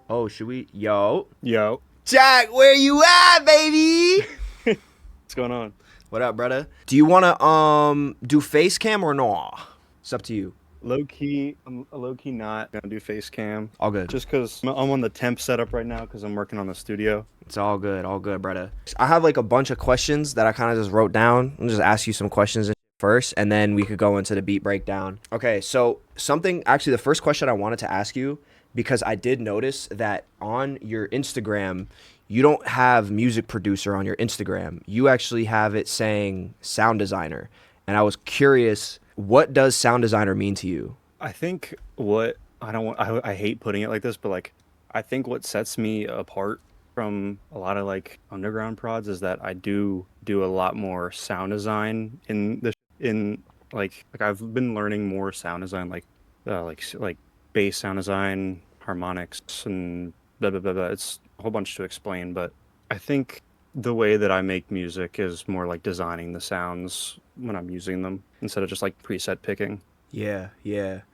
Oh, should we? Yo. Yo. Jack, where you at, baby? What's going on? What up, brother? Do you want to do face cam or no? It's up to you. Low key, I'm low key not gonna do face cam. All good. Just because I'm on the temp setup right now because I'm working on the studio. It's all good, brother. I have like a bunch of questions that I kind of just wrote down. I'll just ask you some questions first, and then we could go into the beat breakdown. Okay, so actually the first question I wanted to ask you, because I did notice that on your Instagram, you don't have music producer on your Instagram. You actually have it saying sound designer. And I was curious, what does sound designer mean to you? I think I hate putting it like this, but like I think what sets me apart from a lot of like underground prods is that I do a lot more sound design like I've been learning more sound design like bass sound design, harmonics, and blah blah blah blah. It's a whole bunch to explain, but I think the way that I make music is more like designing the sounds when I'm using them instead of just like preset picking. Yeah.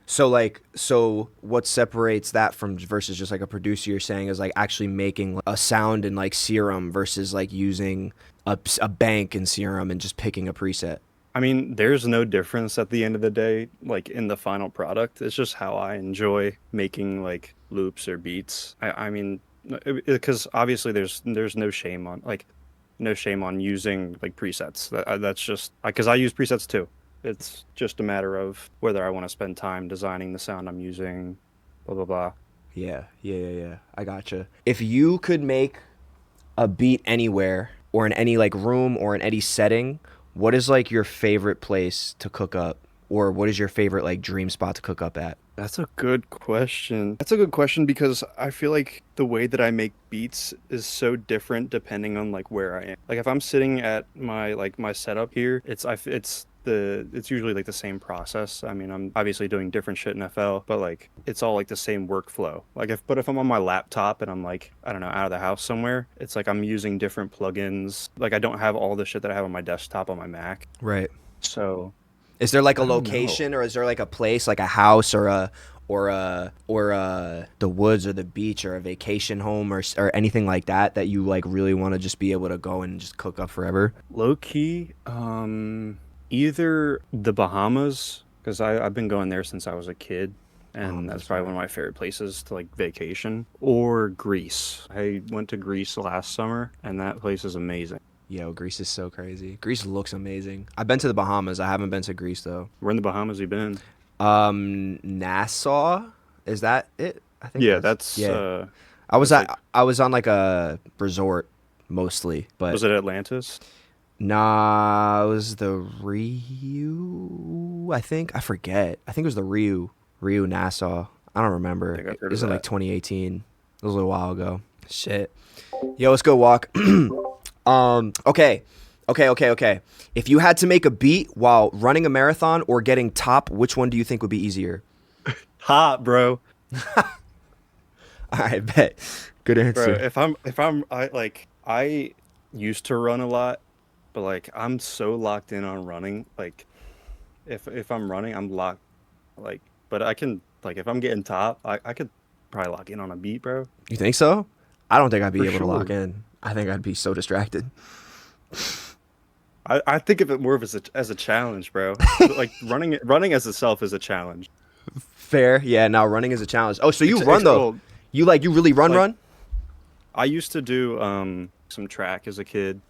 So what separates that from versus just like a producer you're saying is like actually making a sound in like Serum versus like using a bank in Serum and just picking a preset? I mean, there's no difference at the end of the day, like in the final product. It's just how I enjoy making like loops or beats. I mean, because obviously there's no shame on using like presets. That's just because I use presets too. It's just a matter of whether I want to spend time designing the sound I'm using, blah blah blah. Yeah. I gotcha. If you could make a beat anywhere or in any like room or in any setting, what is like your favorite place to cook up, or what is your favorite like dream spot to cook up at? That's a good question. That's a good question because I feel like the way that I make beats is so different depending on like where I am. Like if I'm sitting at my setup here, it's usually like the same process. I mean, I'm obviously doing different shit in FL, but like it's all like the same workflow. If I'm on my laptop and I'm like, I don't know, out of the house somewhere, it's like I'm using different plugins. Like I don't have all the shit that I have on my desktop on my Mac. Right. So Is there like a I don't location, know. or is there like a place, like a house, or the woods or the beach or a vacation home or anything like that that you like really want to just be able to go and just cook up forever? Low key, either the Bahamas, because I've been going there since I was a kid, and that's probably one of my favorite places to like vacation, or Greece. I went to Greece last summer, and that place is amazing. Yo, Greece is so crazy. Greece looks amazing. I've been to the Bahamas. I haven't been to Greece though. Where in the Bahamas you been? Nassau, is that it? I think. Yeah, yeah. I was that's like, I was on like a resort mostly, but was it Atlantis? nah, it was the Rio. I think I forget. I think it was the Rio Nassau. I don't remember. I think I've It heard was of in like that. 2018. It was a little while ago. Shit. Yo, let's go walk. Okay. If you had to make a beat while running a marathon or getting top, which one do you think would be easier? Hot, bro. All right, bet. Good Bro, answer. I used to run a lot, but like I'm so locked in on running. Like if I'm running, I'm locked. Like, but I can like if I'm getting top, I could probably lock in on a beat, bro. You think so? I don't think I'd For be able to lock sure. in. I think I'd be so distracted. I think of it more of as a challenge, bro. Like running as itself is a challenge. Fair. Yeah, now running is a challenge. Oh, so you run though. Well, You really like run? I used to do some track as a kid.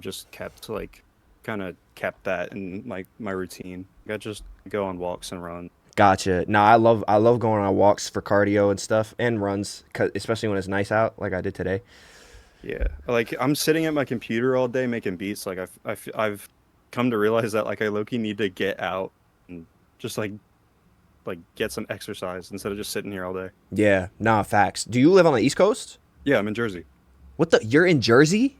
Just kind of kept that in like my routine. I just go on walks and run. Gotcha. No, I love going on walks for cardio and stuff and runs, especially when it's nice out like I did today. Yeah, like I'm sitting at my computer all day making beats. Like I've come to realize that like I low-key need to get out and just like get some exercise instead of just sitting here all day. Yeah, nah, facts. Do you live on the East Coast? Yeah, I'm in Jersey. What the? You're in Jersey?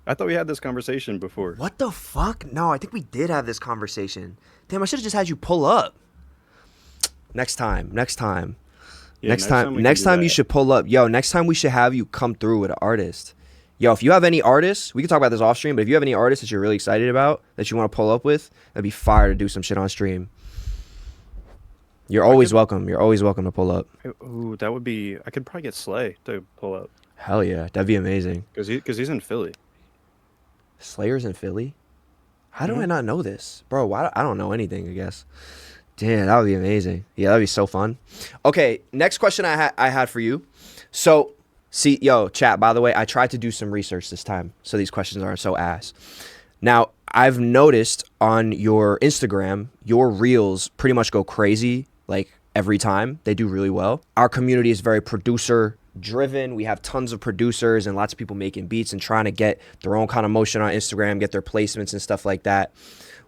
I thought we had this conversation before. What the fuck? No, I think we did have this conversation. Damn, I should have just had you pull up. Next time. Yeah, next time we can Next do time you that. should pull up. Yo, next time we should have you come through with an artist. Yo, if you have any artists, we can talk about this off stream, but if you have any artists that you're really excited about that you want to pull up with, that'd be fire to do some shit on stream. You're I always could. welcome. You're always welcome to pull up. Ooh, that would be. I could probably get Slay to pull up Hell yeah, that'd be amazing. because he's in Philly. Slayer's in Philly. How do Hmm. I not know this, bro? Why? I don't know anything. I guess. Damn, that would be amazing. Yeah, that'd be so fun. Okay, next question I had for you. So, see, yo, chat. By the way, I tried to do some research this time, so these questions aren't so ass. Now, I've noticed on your Instagram, your reels pretty much go crazy like every time. They do really well. Our community is very producer driven. We have tons of producers and lots of people making beats and trying to get their own kind of motion on Instagram, get their placements and stuff like that.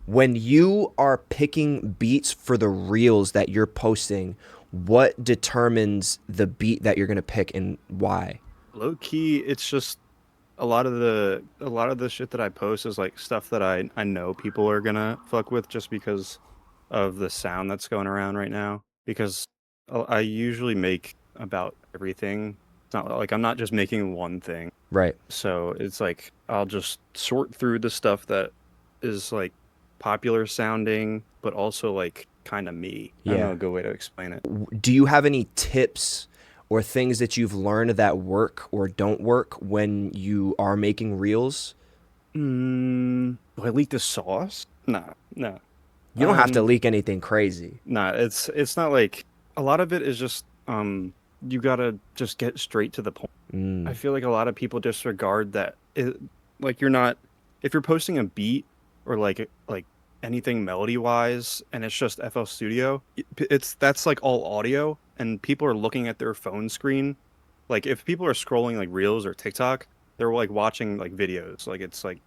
When you are picking beats for the reels that you're posting, what determines the beat that you're going to pick and why? Low key, it's just a lot of the shit that I post is like stuff that I know people are gonna fuck with just because of the sound that's going around right now. Because I usually make about everything. It's not like I'm not just making one thing. Right. So it's like I'll just sort through the stuff that is like popular sounding, but also like kind of me. I don't know Yeah. a good way to explain it. Do you have any tips or things that you've learned that work or don't work when you are making reels? Do I leak the sauce? Nah, no. You don't have to Um, leak anything crazy. nah, it's not like a lot of it is just you gotta just get straight to the point. I Mm, feel like a lot of people disregard that like you're not if you're posting a beat or like anything melody wise and it's just FL Studio, it's that's like all audio and people are looking at their phone screen. Like if people are scrolling like Reels or TikTok, they're like watching like videos. Like it's like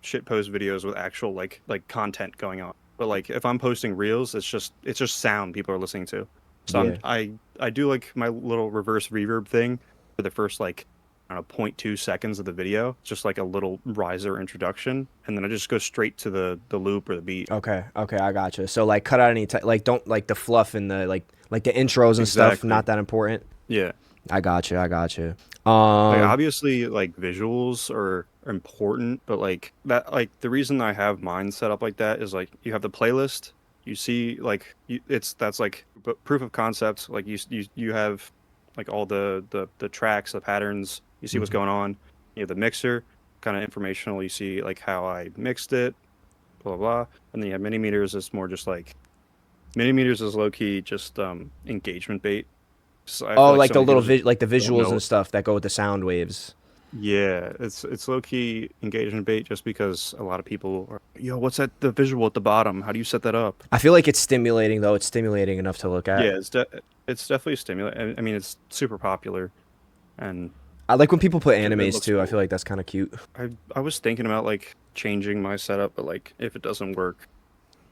shit post videos with actual like content going on. But like if I'm posting reels, it's just sound people are listening to. So yeah. I do like my little reverse reverb thing for the first like I don't know, zero point 0.2 seconds of the video, just like a little riser introduction, and then I just go straight to the loop or the beat. Okay. Okay. I gotcha. So like, cut out any like don't like the fluff and the like the intros and stuff. Not Exactly. that important. Yeah. I gotcha. I gotcha. Like Um. obviously like visuals are important, but like that like the reason I have mine set up like that is like you have the playlist, you see like it's that's like proof of concept, like you have like all the tracks, the patterns, you see what's Mhm. going on. You have the mixer, kind of informational, you see like how I mixed it, blah blah blah. And then you have mini meters, it's more just like mini meters is low key just engagement bait. So I Oh, feel like like so the many little people just like the don't visuals know. and stuff that go with the sound waves. Yeah, it's low key engagement bait just because a lot of people are, yo, what's that the visual at the bottom? How do you set that up? I feel like it's stimulating though. It's stimulating enough to look at. Yeah, it's definitely stimulating. I mean, it's super popular and I like when people put it animes looks too. I feel cool. like that's kind of cute. I was thinking about like changing my setup, but like if it doesn't work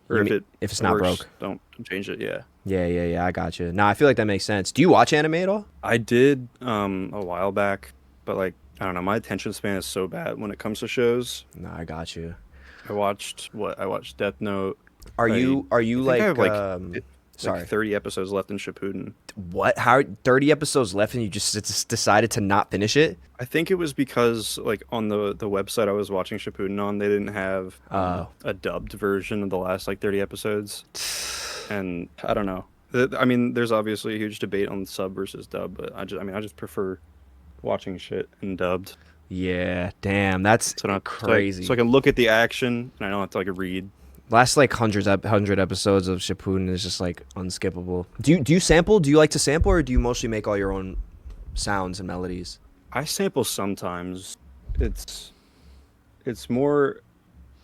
or You if mean it if it's not works, broke? don't change it. Yeah. Yeah, yeah, yeah. I got you. Nah, I feel like that makes sense. Do you watch anime at all? I did a while back, but like I don't know, my attention span is so bad when it comes to shows. Nah, I got you. I watched Death Note. Are I you are you I think I have like like sorry. 30 episodes left in Shippuden. What? How 30 episodes left and you just decided to not finish it? I think it was because like on the website I was watching Shippuden on, they didn't have Uh a dubbed version of the last like 30 episodes, and I don't know. I mean, there's obviously a huge debate on sub versus dub, but I just prefer watching shit in dubbed. yeah, damn. That's So not so I crazy. can look at the action and I don't have to like read. Last like hundred episodes of Shippuden is just like unskippable. Do you sample? Do you like to sample or do you mostly make all your own sounds and melodies? I sample sometimes. It's it's more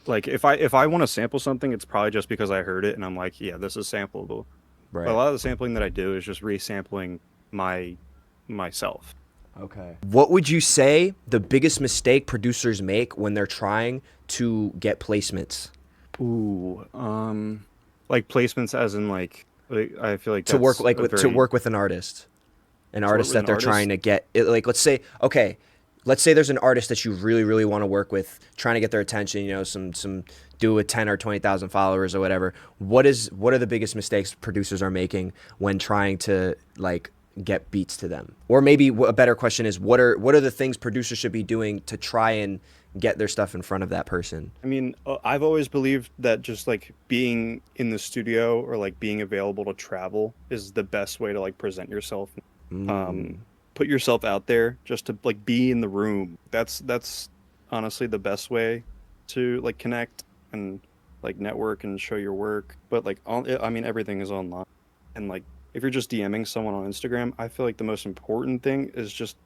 like if I want to sample something, it's probably just because I heard it and I'm like, yeah, this is sampleable. But a Right. lot of the sampling that I do is just resampling my myself. Okay. What would you say the biggest mistake producers make when they're trying to get placements? Ooh, like placements as in like I feel like To work that's like a with to very work with an to work artist with that an they're trying artist. to get like let's say okay, let's say there's an artist that you really want to work with, trying to get their attention, some do with 10 or 20,000 followers or whatever. What are the biggest mistakes producers are making when trying to like get beats to them? Or maybe a better question is what are the things producers should be doing to try and get their stuff in front of that person. I mean, I've always believed that just like being in the studio or like being available to travel is the best way to like present yourself. Um, Mm, put yourself out there just to like be in the room. That's honestly the best way to like connect and like network and show your work. But like all, I mean, everything is online, and like if you're just DMing someone on Instagram, I feel like the most important thing is just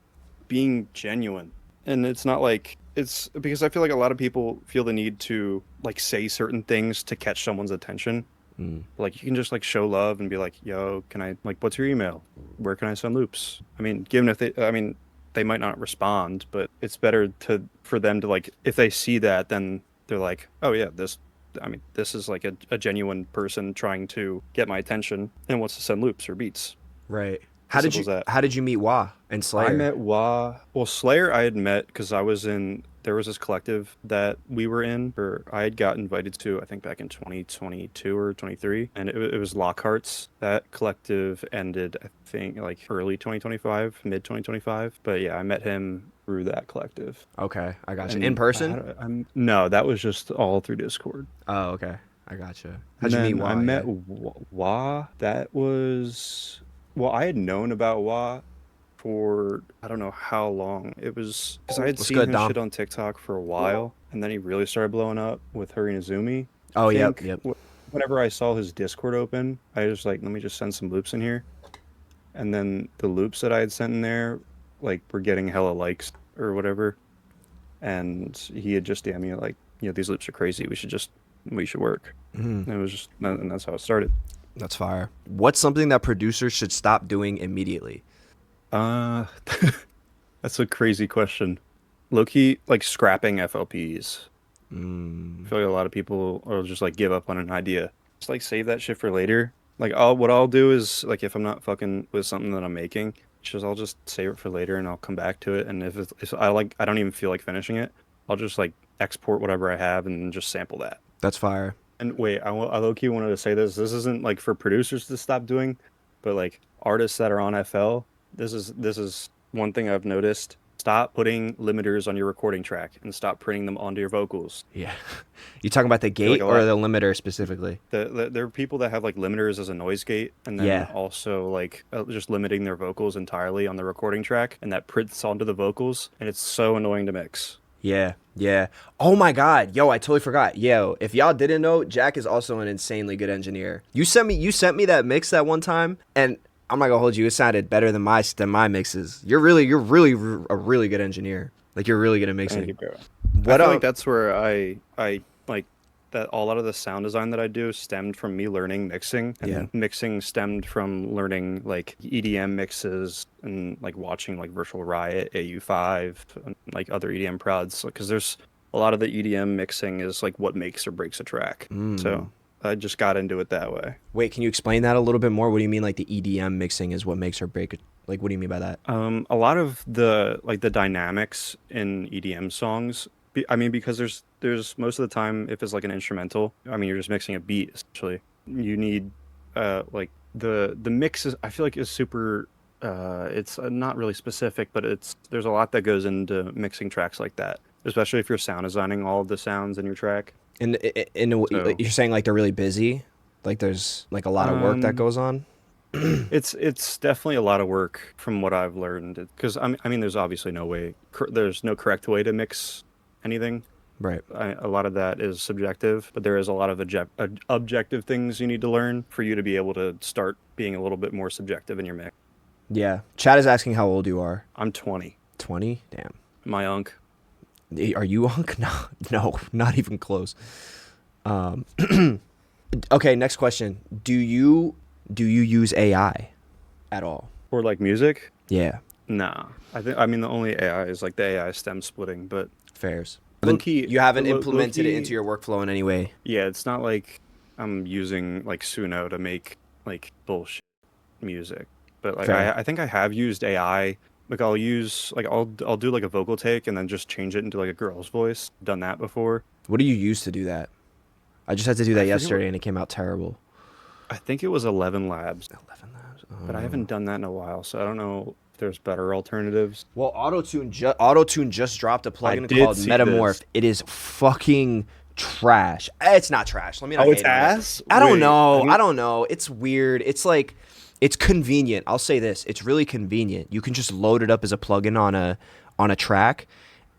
being genuine. And it's not like it's because I feel like a lot of people feel the need to like say certain things to catch someone's attention. mm, Like you can just like show love and be like, "Yo, can I like what's your email? Where can I send loops?" I mean, given if they I mean, they might not respond, but it's better to for them to like if they see that then they're like, "Oh yeah, this I mean, this is like a genuine person trying to get my attention and wants to send loops or beats." right. As simple as that. How did you meet Wah and I Slayr? met Wa. Well, Slayr I had met because I was in. There was this collective that we were in, or I had got invited to. I think back in 2022 or 23, and it was Lockhart's. That collective ended, I think, like early 2025, mid 2025. But yeah, I met him through that collective, Okay, I got you. In and person? I'm no, that was just all through Discord. Oh, okay. I gotcha. How'd And you meet then I Wah? met Yeah. Wa. That was well, I had known about Wa for I don't know how long. It was because I had What's seen good, his Dom? shit on TikTok for a while, and then he really started blowing up with Hurry Nazumi. I Oh, yep, think yep. whenever I saw his Discord open, I was like, let me just send some loops in here. And then the loops that I had sent in there, like, were getting hella likes or whatever. And he had just DM me like, these loops are crazy. We should work. Mhm. And it was just, and that's how it started. That's fire. What's something that producers should stop doing immediately? Uh, that's a crazy question. Low key, like scrapping FLPs. I Mm, feel like a lot of people will just like give up on an idea. Just like save that shit for later. Like what I'll do is like if I'm not fucking with something that I'm making, just I'll just save it for later and I'll come back to it. And if I don't even feel like finishing it, I'll just like export whatever I have and just sample that. that's fire. And wait, I low key wanted to say this. This isn't like for producers to stop doing, but like artists that are on FL, this is one thing I've noticed. Stop putting limiters on your recording track and stop printing them onto your vocals. Yeah. You talking about the I feel like gate a or lot the limiter specifically? there are people that have like limiters as a noise gate and then Yeah. also like just limiting their vocals entirely on the recording track and that prints onto the vocals and it's so annoying to mix. Yeah. Yeah. Oh my God. Yo, I totally forgot. Yo, if y'all didn't know, Jack is also an insanely good engineer. You sent me that mix that one time, and I'm not gonna hold you. It sounded better than my mixes. You're really a really good engineer. Like you're really good at Thank you, mixing. bro. I What feel like that's where I like that a lot of the sound design that I do stemmed from me learning mixing, Yeah. and mixing stemmed from learning like EDM mixes and like watching like Virtual Riot, AU5, and like other EDM prods because there's a lot of the EDM mixing is like what makes or breaks a track. Mm. So I just got into it that way. Wait, can you explain that a little bit more? What do you mean like the EDM mixing is what makes or break it? Like what do you mean by that? A lot of the like the dynamics in EDM songs. I mean, because there's most of the time if it's like an instrumental, I mean, you're just mixing a beat essentially. You need like the mix is I feel like is super. It's not really specific, but there's a lot that goes into mixing tracks like that, especially if you're sound designing all of the sounds in your track. And So, you're saying like they're really busy, like there's like a lot of work that um, goes on. it's definitely a lot of work from what I've learned. Because I mean, there's obviously there's no correct way to mix anything. Right. A lot of that is subjective, but there is a lot of objective things you need to learn for you to be able to start being a little bit more subjective in your mix. Yeah. Chad is asking how old you are. I'm 20. 20? Damn. My unk. Are you Unc? No, no, not even close. Um, okay, next question. Do you use AI at all? Or like music? Yeah, Nah. I mean the only AI is like the AI stem splitting, but fairs. low key You haven't low implemented it key, into your workflow in any way. yeah, it's not like I'm using like Suno to make like bullshit music. But like Fair. I think I have used AI. Like I'll do like a vocal take and then just change it into like a girl's voice. Done that before. What do you use to do that? I just had to do I that forget what yesterday and it came out terrible. I think it was 11 Labs, 11 labs. but I haven't done that in a while, so I don't know if there's better alternatives. Well, Auto-Tune just dropped a I plugin did called see Metamorph. this. It is fucking trash. It's not trash. Let me not Oh, it's hate on it. ass. I don't Wait, I know. I mean, don't know. It's weird. It's like it's convenient. I'll say this. It's really convenient. You can just load it up as a plugin on a track,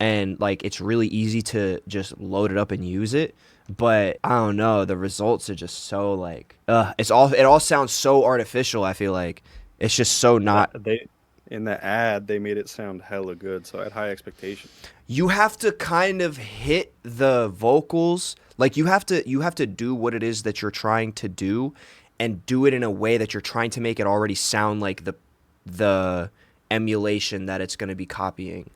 and like it's really easy to just load it up and use it. But I don't know. The results are just so like it all sounds so artificial. I feel like it's just so not. they in the ad they made it sound hella good, so I had high expectations. You have to kind of hit the vocals, like you have to do what it is that you're trying to do and do it in a way that you're trying to make it already sound like the emulation that it's going to be copying.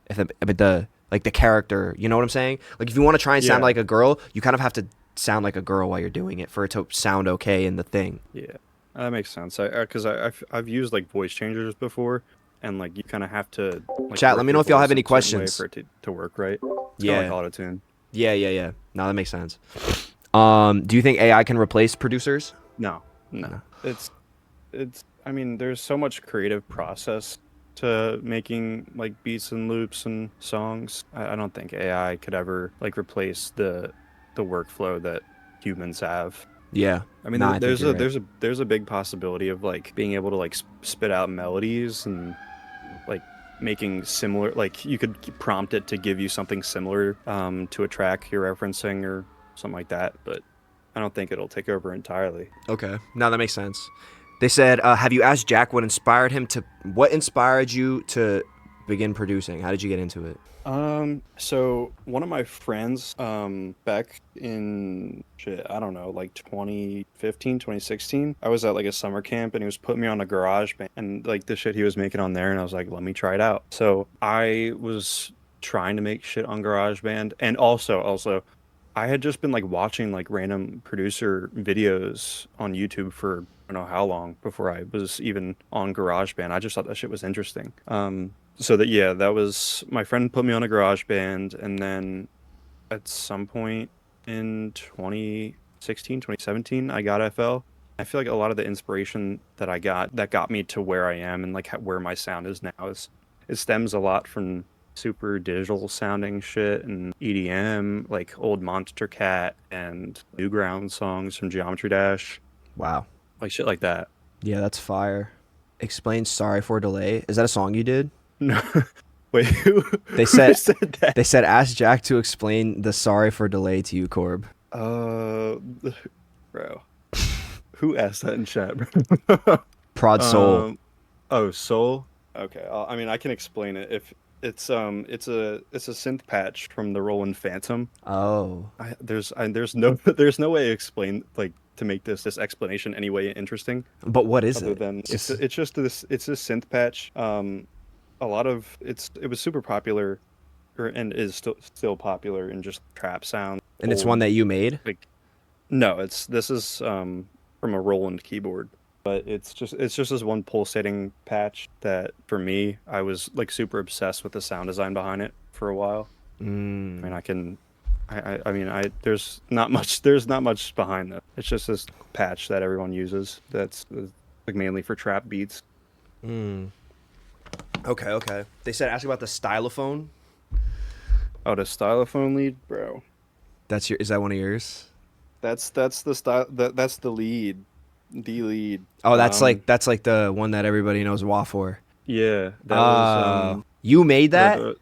If it, but the like the character, you know what I'm saying? Like if you want to try and sound Yeah, like a girl, you kind of have to sound like a girl while you're doing it for it to sound okay in the thing. yeah, that makes sense. Because I've used like voice changers before, and like you kind of have to like Chat, let work me know your if y'all have voice in any a certain way questions. for it to work right. It's kind of like Yeah. auto tune. Yeah. No, that makes sense. Do you think AI can replace producers? No, no, No. it's. I mean, there's so much creative process to making like beats and loops and songs. I don't think AI could ever like replace the workflow that humans have. Yeah. I mean, Nah, I think you're right. there's a big possibility of like being able to like spit out melodies and like making similar, like you could prompt it to give you something similar to a track you're referencing or something like that, but I don't think it'll take over entirely. Okay. No, that makes sense. They said, have you asked Jack what inspired you to begin producing? How did you get into it? So one of my friends, back in shit, I don't know, like 2015, 2016, I was at like a summer camp and he was putting me on a garage band and like the shit he was making on there and I was like, let me try it out. So I was trying to make shit on GarageBand and also I had just been like watching like random producer videos on YouTube for I don't know how long before I was even on GarageBand. I just thought that shit was interesting. So that yeah, that was my friend put me on a GarageBand, and then at some point in 2016, 2017, I got FL. I feel like a lot of the inspiration that got me to where I am and like where my sound is now is it stems a lot from super digital sounding shit and EDM, like old Monster Cat and Newground songs from Geometry Dash, Wow. like shit like that. Yeah, that's fire. Explain Sorry for Delay. Is that a song you did? No, wait, who, They who said said that? they said ask Jack to explain the Sorry for Delay to you, Corb. Uh, bro, who asked that in chat, bro? Prod Soul. um, oh, Soul. Okay, I mean, I can explain it. If it's a synth patch from the Roland Phantom. Oh. There's no there's no way to explain like to make this explanation any way interesting But what is other it? than Just it's this synth patch. A lot of it was super popular, and is still popular in just trap sound. and it's one Old that you made? like no, this is from a Roland keyboard, but it's just this one pulsating patch that for me I was like super obsessed with the sound design behind it for a while. I mean, Mm. I mean, there's not much behind that. It's just this patch that everyone uses. That's like mainly for trap beats. Mm. Okay. They said ask about the stylophone. Oh, the stylophone lead, bro. Is that one of yours? That's the style. That's the lead, the lead. Oh, Um, that's like the one that everybody knows WA for. yeah, that was You made that?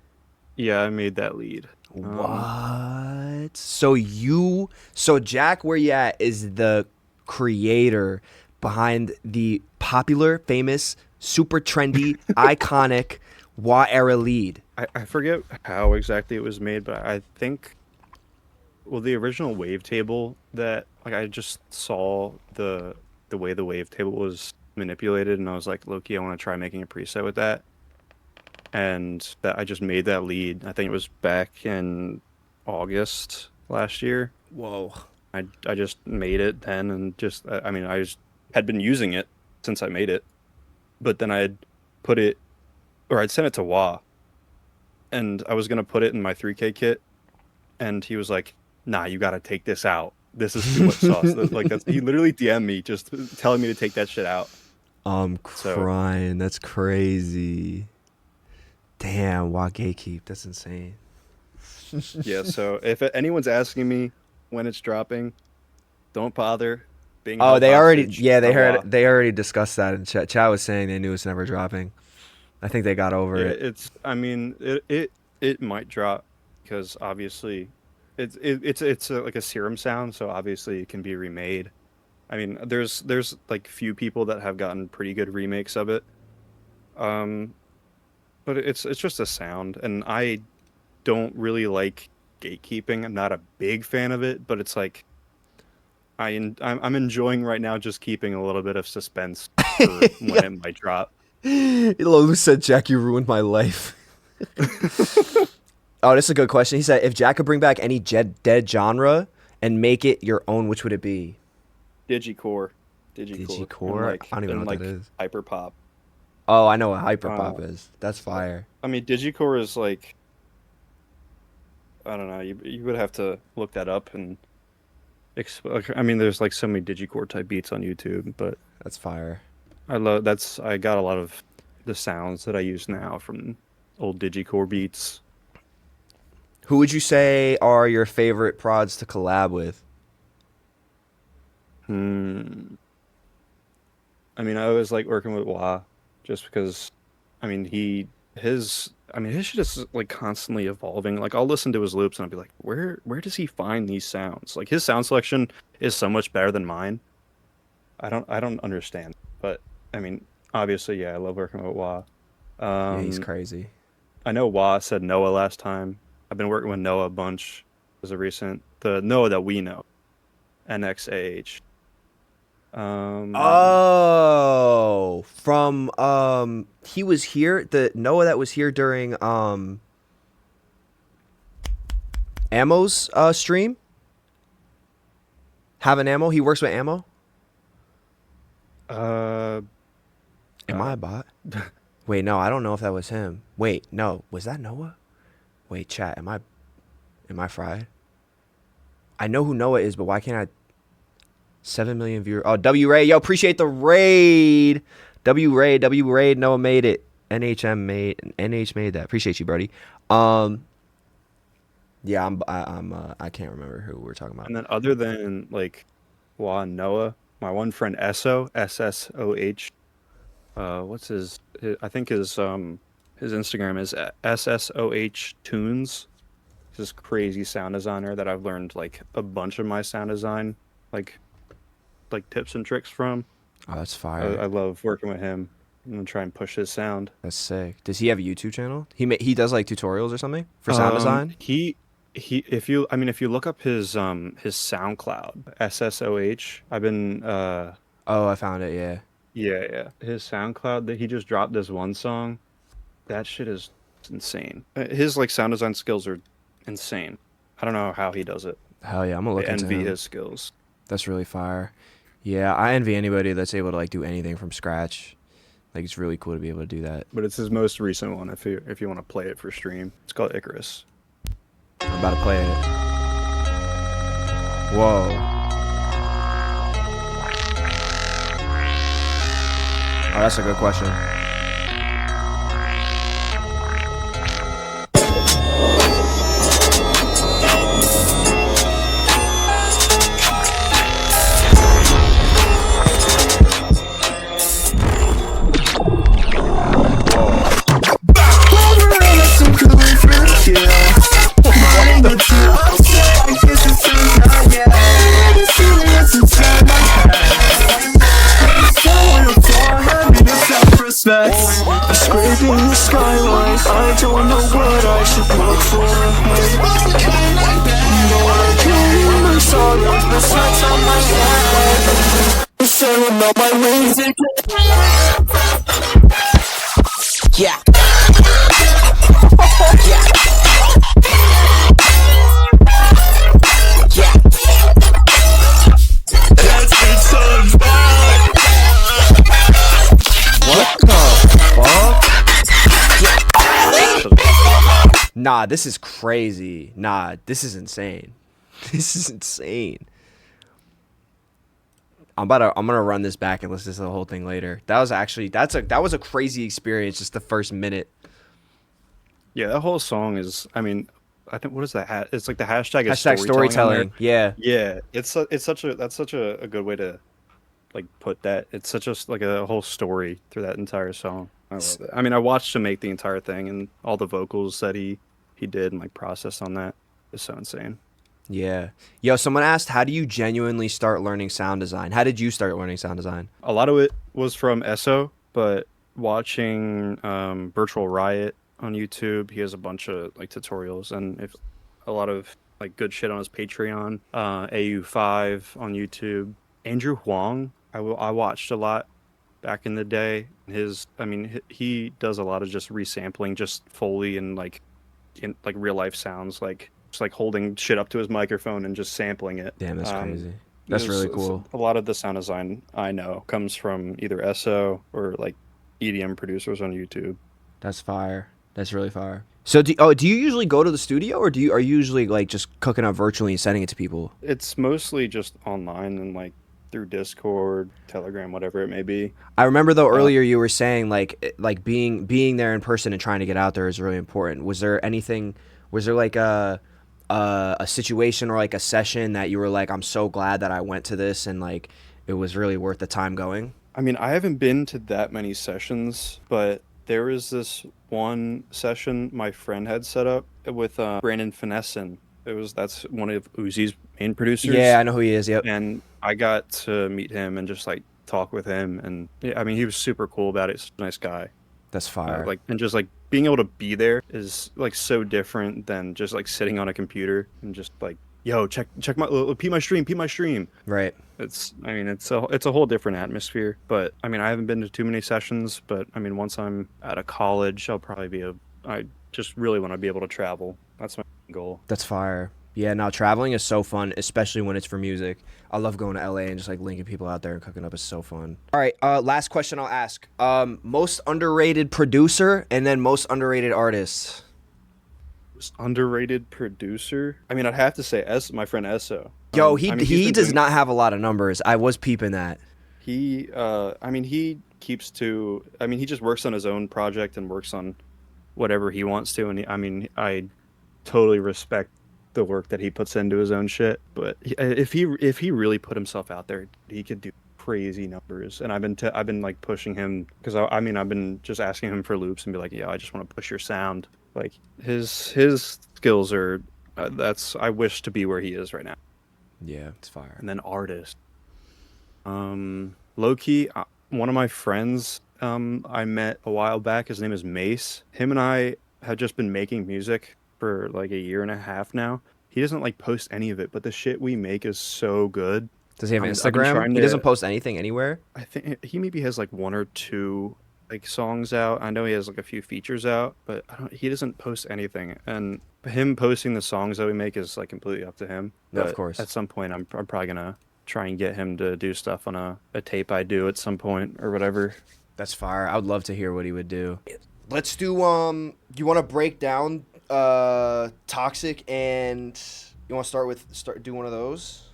yeah, I made that lead. Um, What? So Jack Where You At is the creator behind the popular, famous, super trendy, iconic WA era lead. I forget how exactly it was made, but I think well, the original wavetable that like I just saw the way the wavetable was manipulated, and I was like, Loki, I want to try making a preset with that, and that I just made that lead. I think it was back in August last year. Whoa. I just made it then, and just I mean I just had been using it since I made it, but then I had put it or I'd sent it to Wah, and I was gonna put it in my 3K kit, and he was like, "Nah, you gotta take this out. This is too much sauce." Like that's he literally DM'd me just telling me to take that shit out. I'm crying. That's crazy. Damn, why gatekeep? That's insane. Yeah, so if anyone's asking me when it's dropping, don't bother being Oh, held they already, hostage yeah, for a while. they already discussed that in chat. Chat was saying they knew it's never dropping. I think they got over Yeah, it. I mean, it might drop because obviously it's like a serum sound, so obviously it can be remade. I mean, there's like few people that have gotten pretty good remakes of it. Um, but it's just a sound, and I don't really like gatekeeping. I'm not a big fan of it, but it's like I'm enjoying right now just keeping a little bit of suspense for when it might drop. Lolu said, Jack, you ruined my life. Oh, this is a good question. He said, if Jack could bring back any dead genre and make it your own, which would it be? Digicore. Digicore? I don't even know what that is. Hyperpop. Oh, I know what hyperpop is. That's fire. I mean, Digicore is like, I don't know. You would have to look that up and. I mean, there's like so many Digicore type beats on YouTube, but that's fire. I got a lot of the sounds that I use now from old Digicore beats. Who would you say are your favorite prods to collab with? I mean, I always like working with Wah, just because, I mean, his shit is like constantly evolving. Like I'll listen to his loops and I'll be like, where does he find these sounds? Like his sound selection is so much better than mine. I don't understand, but I mean, obviously, yeah, I love working with Wah. Yeah, he's crazy. I know Wah said Noah last time. I've been working with Noah a bunch as a recent, the Noah that we know, NXAH. Oh, from he was here, the Noah that was here during Ammo's stream. Having Ammo, he works with Ammo. Am I a bot? Wait, no, I don't know if that was him. Wait, no, was that Noah? Wait, chat, am I fried? I know who Noah is, but why can't I? 7 million viewers. Oh, W Ray, yo, appreciate the raid. W Raid, Noah made it. NH made that. Appreciate you, buddy. Yeah, I can't remember who we're talking about. And then other than like Wah and Noah, my one friend SSOH. What's his? I think his Instagram is SSOH Tunes. He's this crazy sound designer that I've learned like a bunch of my sound design like tips and tricks from. Oh, that's fire. I love working with him. I'm gonna try and push his sound. That's sick. Does he have a YouTube channel? He does like tutorials or something for sound design? If you look up his SoundCloud, SSOH, I've been Oh, I found it, yeah. Yeah. His SoundCloud, that he just dropped this one song. That shit is insane. His like sound design skills are insane. I don't know how he does it. Hell yeah, I'm gonna look into him. I envy his skills. That's really fire. Yeah, I envy anybody that's able to like do anything from scratch. Like it's really cool to be able to do that. But it's his most recent one. If you want to play it for stream, it's called Icarus. I'm about to play it. Whoa. Oh, that's a good question. Scraping the skyline, I don't know what I should look for. No, I can't even sorrow the sights on my head. Sailing on my wings yeah. Nah, this is crazy. Nah, this is insane. This is insane. I'm gonna run this back and listen to the whole thing later. That was actually that was a crazy experience. Just the first minute. Yeah, that whole song is. I mean, I think what is that? It's like the hashtag is Hashtag storytelling. Yeah. Yeah, it's such a that's such a good way to like put that. It's such a like a whole story through that entire song. I love it. I mean, I watched him make the entire thing and all the vocals that he did and like processed on that is so insane. Yeah. Yo, someone asked, how do you genuinely start learning sound design? How did you start learning sound design? A lot of it was from Esso, but watching Virtual Riot on YouTube, he has a bunch of like tutorials and if a lot of like good shit on his Patreon. AU5 on YouTube. Andrew Huang, I watched a lot back in the day. I mean, he does a lot of just resampling, just Foley and like in like real life sounds, like just like holding shit up to his microphone and just sampling it. Damn, that's crazy. That's really cool. A lot of the sound design I know comes from either Esso or like EDM producers on YouTube. That's fire. That's really fire. So do you usually go to the studio or are you usually like just cooking up virtually and sending it to people? It's mostly just online and like through Discord, Telegram, whatever it may be. I remember though earlier you were saying like being there in person and trying to get out there is really important. Was there like a situation or like a session that you were like, I'm so glad that I went to this and like it was really worth the time going? I mean, I haven't been to that many sessions, but there was this one session my friend had set up with Brandon Finessin. That's one of Uzi's main producers. Yeah, I know who he is. Yep. And I got to meet him and just like talk with him, and yeah, I mean, he was super cool about it. He's a nice guy. That's fire. And just like being able to be there is like so different than just like sitting on a computer and just like, yo, check my pee my stream. Right. It's a whole different atmosphere. But I mean, I haven't been to too many sessions, but I mean, once I'm out of college, I just really want to be able to travel. That's my goal. That's fire. Yeah, no, traveling is so fun, especially when it's for music. I love going to LA and just like linking people out there and cooking up is so fun. All right, last question I'll ask. Most underrated producer and then most underrated artist. Most underrated producer? I mean, I'd have to say my friend Esso. Yo, he does not have a lot of numbers. I was peeping that. He just works on his own project and works on whatever he wants to, and I totally respect the work that he puts into his own shit. But if he really put himself out there, he could do crazy numbers. And I've been like pushing him because I've been just asking him for loops and be like, yeah, I just want to push your sound. Like his skills are I wish to be where he is right now. Yeah, it's fire. And then artist, low key, one of my friends I met a while back. His name is Mace. Him and I have just been making music for like a year and a half now. He doesn't like post any of it, but the shit we make is so good. Does he have Instagram? He doesn't post anything anywhere? I think he maybe has like one or two like songs out. I know he has like a few features out, but he doesn't post anything. And him posting the songs that we make is like completely up to him. No, of course. At some point I'm probably gonna try and get him to do stuff on a tape I do at some point or whatever. That's fire. I would love to hear what he would do. Let's do you want to break down Toxic, and you want to do one of those?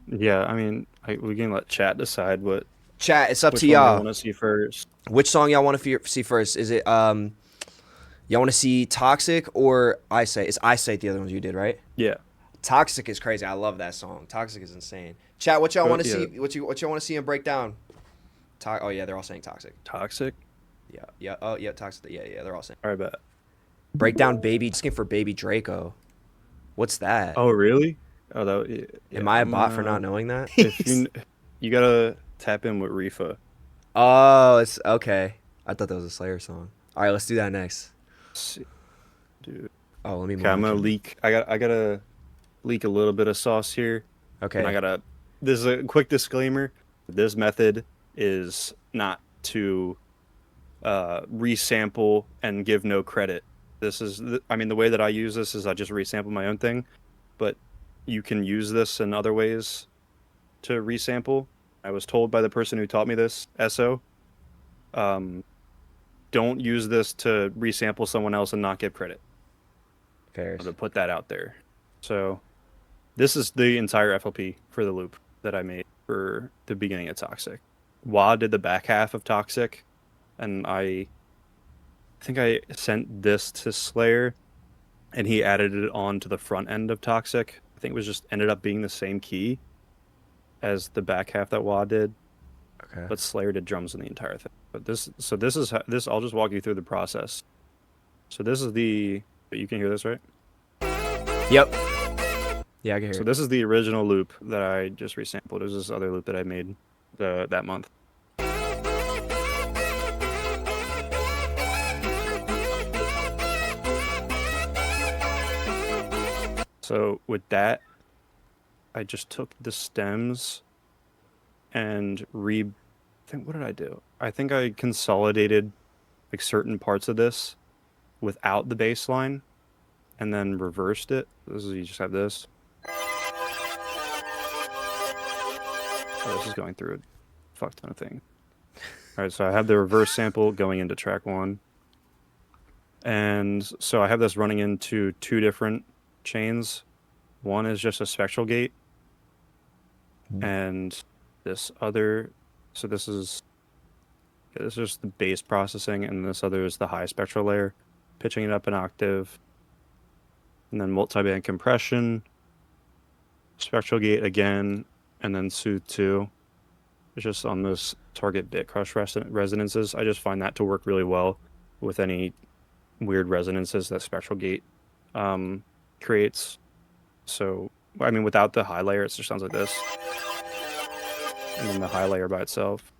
Yeah, I mean, we can let chat decide what. Chat, it's up to y'all. Want to see first? Which song y'all want to see first? Is it y'all want to see Toxic or Eyesight? It's Eyesight, the other ones you did, right? Yeah. Toxic is crazy. I love that song. Toxic is insane. Chat, what y'all want to see? What y'all want to see and break down? Oh yeah, they're all saying Toxic. Toxic. Yeah. Oh yeah, Toxic. Yeah. They're all saying. All right, bet. Breakdown Baby, just for Baby Draco. What's that? Oh, really? Oh, Am I a bot for not knowing that? If you gotta tap in with Rifa. Oh, it's okay. I thought that was a Slayr song. All right, let's do that next. Dude. Oh, let me. Okay, I'm gonna leak. I gotta leak a little bit of sauce here. Okay. And this is a quick disclaimer. This method is not to resample and give no credit. The way that I use this is I just resample my own thing, but you can use this in other ways to resample. I was told by the person who taught me this, Esso, don't use this to resample someone else and not give credit. Fair. To put that out there. So this is the entire FLP for the loop that I made for the beginning of Toxic. Wa did the back half of Toxic, and I think I sent this to Slayr, and he added it on to the front end of Toxic. I think it was just ended up being the same key as the back half that Wa did. Okay. But Slayr did drums in the entire thing. But this is this. I'll just walk you through the process. So this is the. You can hear this, right? Yep. Yeah, I can hear So it. this is the original loop that I just resampled. There's this other loop that I made that month. So with that, I just took the stems and I think, what did I do? I think I consolidated like certain parts of this without the bass line and then reversed it. This is, you just have this. Oh, this is going through a fuck ton of things. All right, so I have the reverse sample going into track 1. And so I have this running into 2 different chains. One is just a spectral gate. And this other, so this is just the bass processing, and this other is the high spectral layer, pitching it up an octave. And then multiband compression, spectral gate again, and then Soothe 2. It's just on this target bit crush resonances. I just find that to work really well with any weird resonances that spectral gate creates. So, I mean, without the high layer, it just sounds like this. And then the high layer by itself.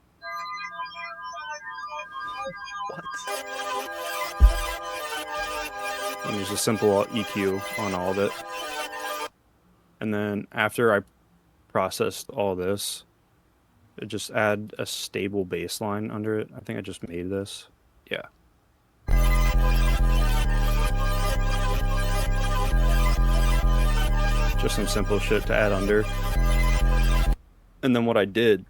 What? And there's a simple EQ on all of it. And then after I processed all this, I just add a stable bass line under it. I think I just made this. Yeah. Just some simple shit to add under. And then what I did,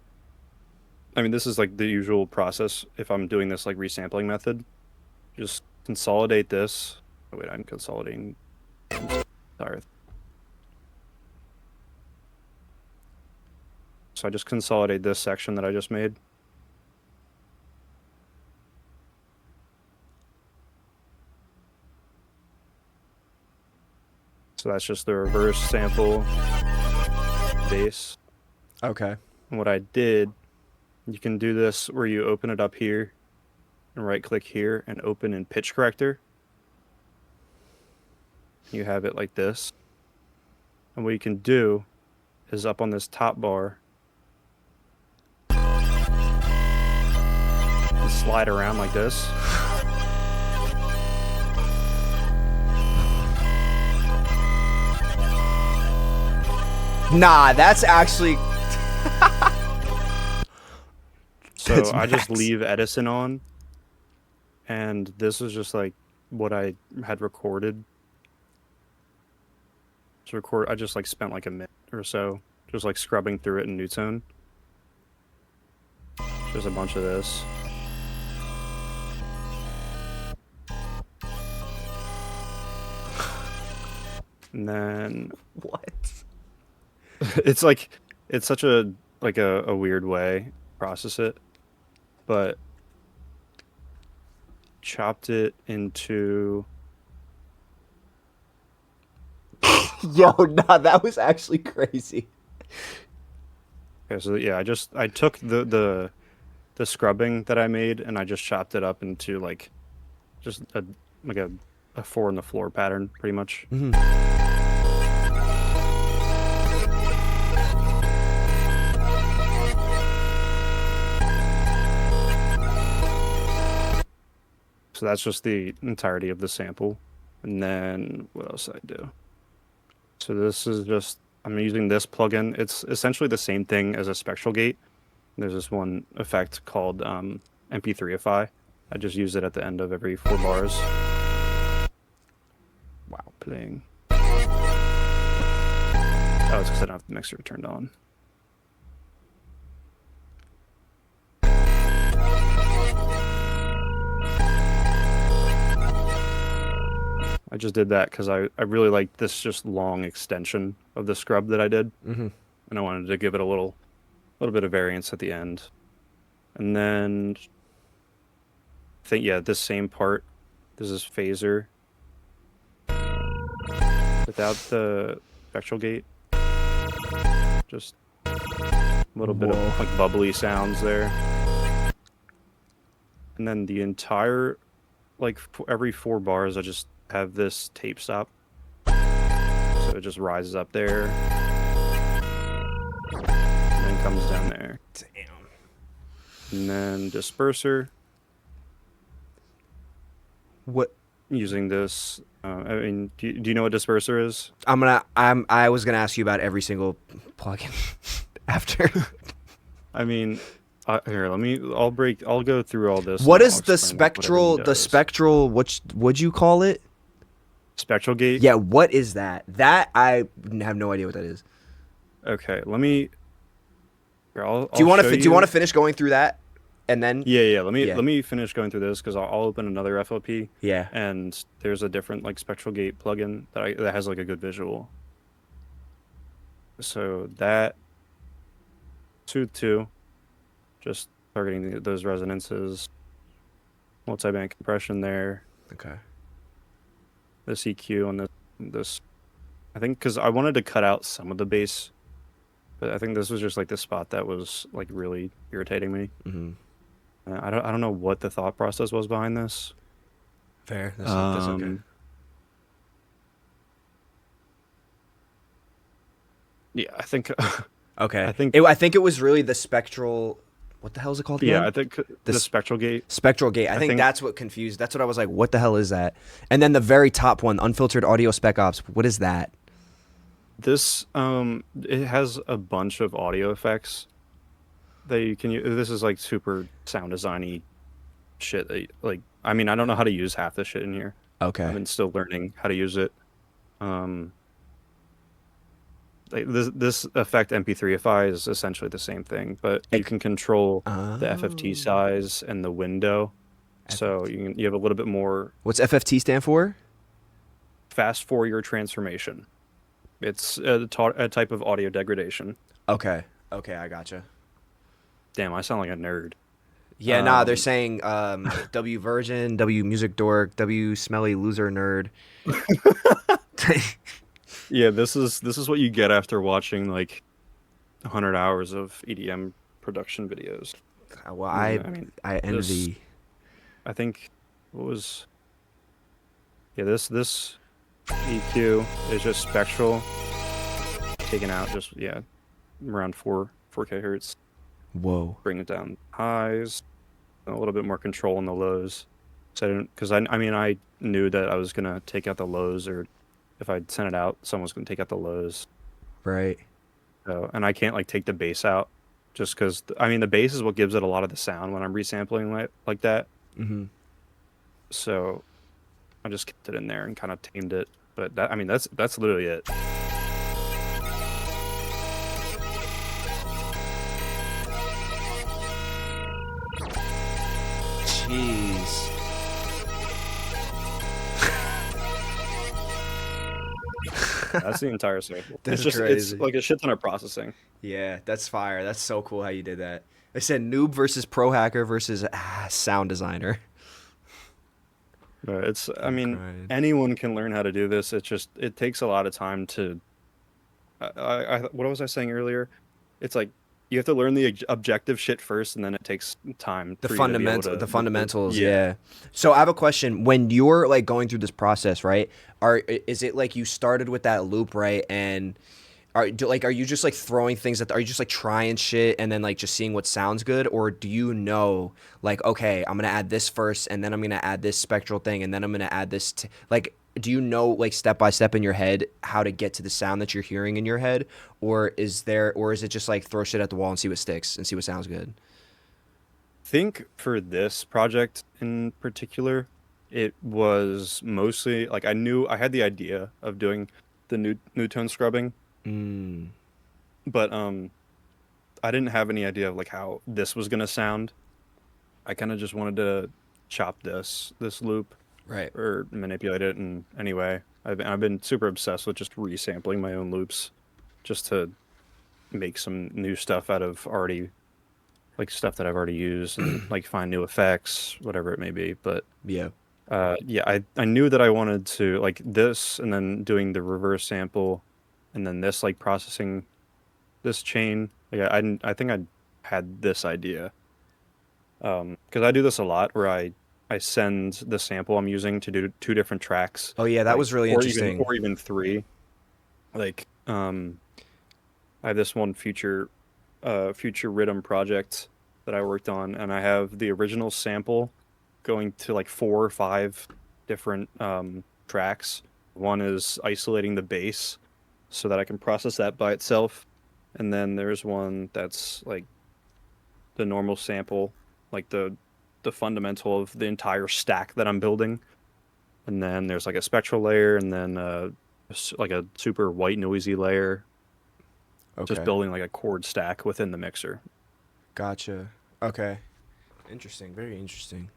I mean, this is like the usual process if I'm doing this like resampling method. Just consolidate this. Oh, wait, I'm consolidating. Sorry. So I just consolidate this section that I just made. So that's just the reverse sample bass. Okay. And what I did, you can do this where you open it up here and right click here and open in pitch corrector. You have it like this. And what you can do is up on this top bar, slide around like this. Nah, that's actually. So That's I just max. leave Edison on, and this is just like what I had recorded. I just like spent like a minute or so just like scrubbing through it in Newtone. There's a bunch of this. And then What? it's like it's such a like a weird way to process it, but chopped it into Yo, nah, that was actually crazy. okay, so yeah, I took the scrubbing that I made and I just chopped it up into like just a 4 on the floor pattern pretty much. So that's just the entirety of the sample. And then what else did I do? So this is just, I'm using this plugin. It's essentially the same thing as a spectral gate. There's this one effect called MP3ify. I just use it at the end of every 4 bars. Wow, playing. Oh, it's because I don't have the mixer turned on. I just did that because I really liked this just long extension of the scrub that I did. Mm-hmm. And I wanted to give it a little little bit of variance at the end. And then I think, yeah, this same part, this is phaser without the spectral gate. Just a little bit of like bubbly sounds there. And then the entire, like every 4 bars, I just have this tape stop. So it just rises up there. And then comes down there. Damn. And then disperser. What? Using this, I mean, do you know what disperser is? I was gonna ask you about every single plugin after. I mean, here, I'll go through all this. What and is I'll the explain what spectral? everything The does. spectral? Would you call it? Spectral gate? Yeah. What is that? That I have no idea what that is. Okay, let me. Here, Do you want to finish going through that, and then? Yeah. Let me finish going through this because I'll open another FLP. Yeah. And there's a different like spectral gate plugin that has like a good visual. So that Soothe 2, just targeting those resonances, multi-band compression there. Okay. The EQ on this, I think, because I wanted to cut out some of the bass, but I think this was just like the spot that was like really irritating me. Mm-hmm. I don't know what the thought process was behind this. Fair. That's okay. Yeah, I think. Okay. I think it was really the spectral. What the hell is it called again? Yeah, I think the spectral gate. Spectral gate. I think that's what confused. That's what I was like. What the hell is that? And then the very top one, unfiltered audio spec ops. What is that? This it has a bunch of audio effects that you can use. This is like super sound designy shit. Like, I mean, I don't know how to use half the shit in here. Okay. I've been still learning how to use it. Like this effect MP3ify is essentially the same thing, but you can control the FFT size and the window, so you have a little bit more. What's FFT stand for? Fast Fourier transformation. It's a type of audio degradation. Okay, I gotcha. Damn, I sound like a nerd. Yeah, they're saying W virgin, W music dork, W smelly loser nerd. Yeah, this is what you get after watching like 100 hours of EDM production videos. Well, I envy. I think what was this EQ is just spectral, taken out just around 4K hertz. Whoa. Bring it down highs, a little bit more control in the lows. So I didn't, because I knew that I was gonna take out the lows, or if I sent it out, someone's gonna take out the lows. Right. So, and I can't like take the bass out, just because the bass is what gives it a lot of the sound when I'm resampling like that. Mm-hmm. So I just kept it in there and kind of tamed it. But that's literally it. Jeez. That's the entire sample. That's it's crazy. like a shit ton of processing. Yeah, that's fire. That's so cool how you did that. They said noob versus pro hacker versus sound designer. But anyone can learn how to do this. It's just, it takes a lot of time to, what was I saying earlier? It's like, you have to learn the objective shit first, and then it takes time. The for you to be able the to fundamentals. Yeah. So I have a question. When you're like going through this process, right? Is it like you started with that loop, right? And are you just like throwing things are you just like trying shit and then like just seeing what sounds good, or do you know like, okay, I'm gonna add this first, and then I'm gonna add this spectral thing, and then I'm gonna add this do you know like step by step in your head how to get to the sound that you're hearing in your head, or is it just like throw shit at the wall and see what sticks and see what sounds good? I think for this project in particular, it was mostly like I had the idea of doing the new tone scrubbing. But I didn't have any idea of like how this was gonna sound. I kind of just wanted to chop this loop, Right, or manipulate it. And anyway, I've been super obsessed with just resampling my own loops, just to make some new stuff out of already like stuff that I've already used and like find new effects, whatever it may be. But Yeah. yeah, I knew that I wanted to like this and then doing the reverse sample and then this like processing this chain. Like I think I had this idea. Because I do this a lot where I send the sample I'm using to do two different tracks, Oh yeah, that like was really interesting. or even three. Like I have this one future rhythm project that I worked on, and I have the original sample going to like 4 or 5 different tracks. One is isolating the bass so that I can process that by itself, and then there's one that's like the normal sample, like the fundamental of the entire stack that I'm building, and then there's like a spectral layer, and then like a super white noisy layer, just Okay. building like a chord stack within the mixer. Gotcha. Okay. Interesting. Very interesting.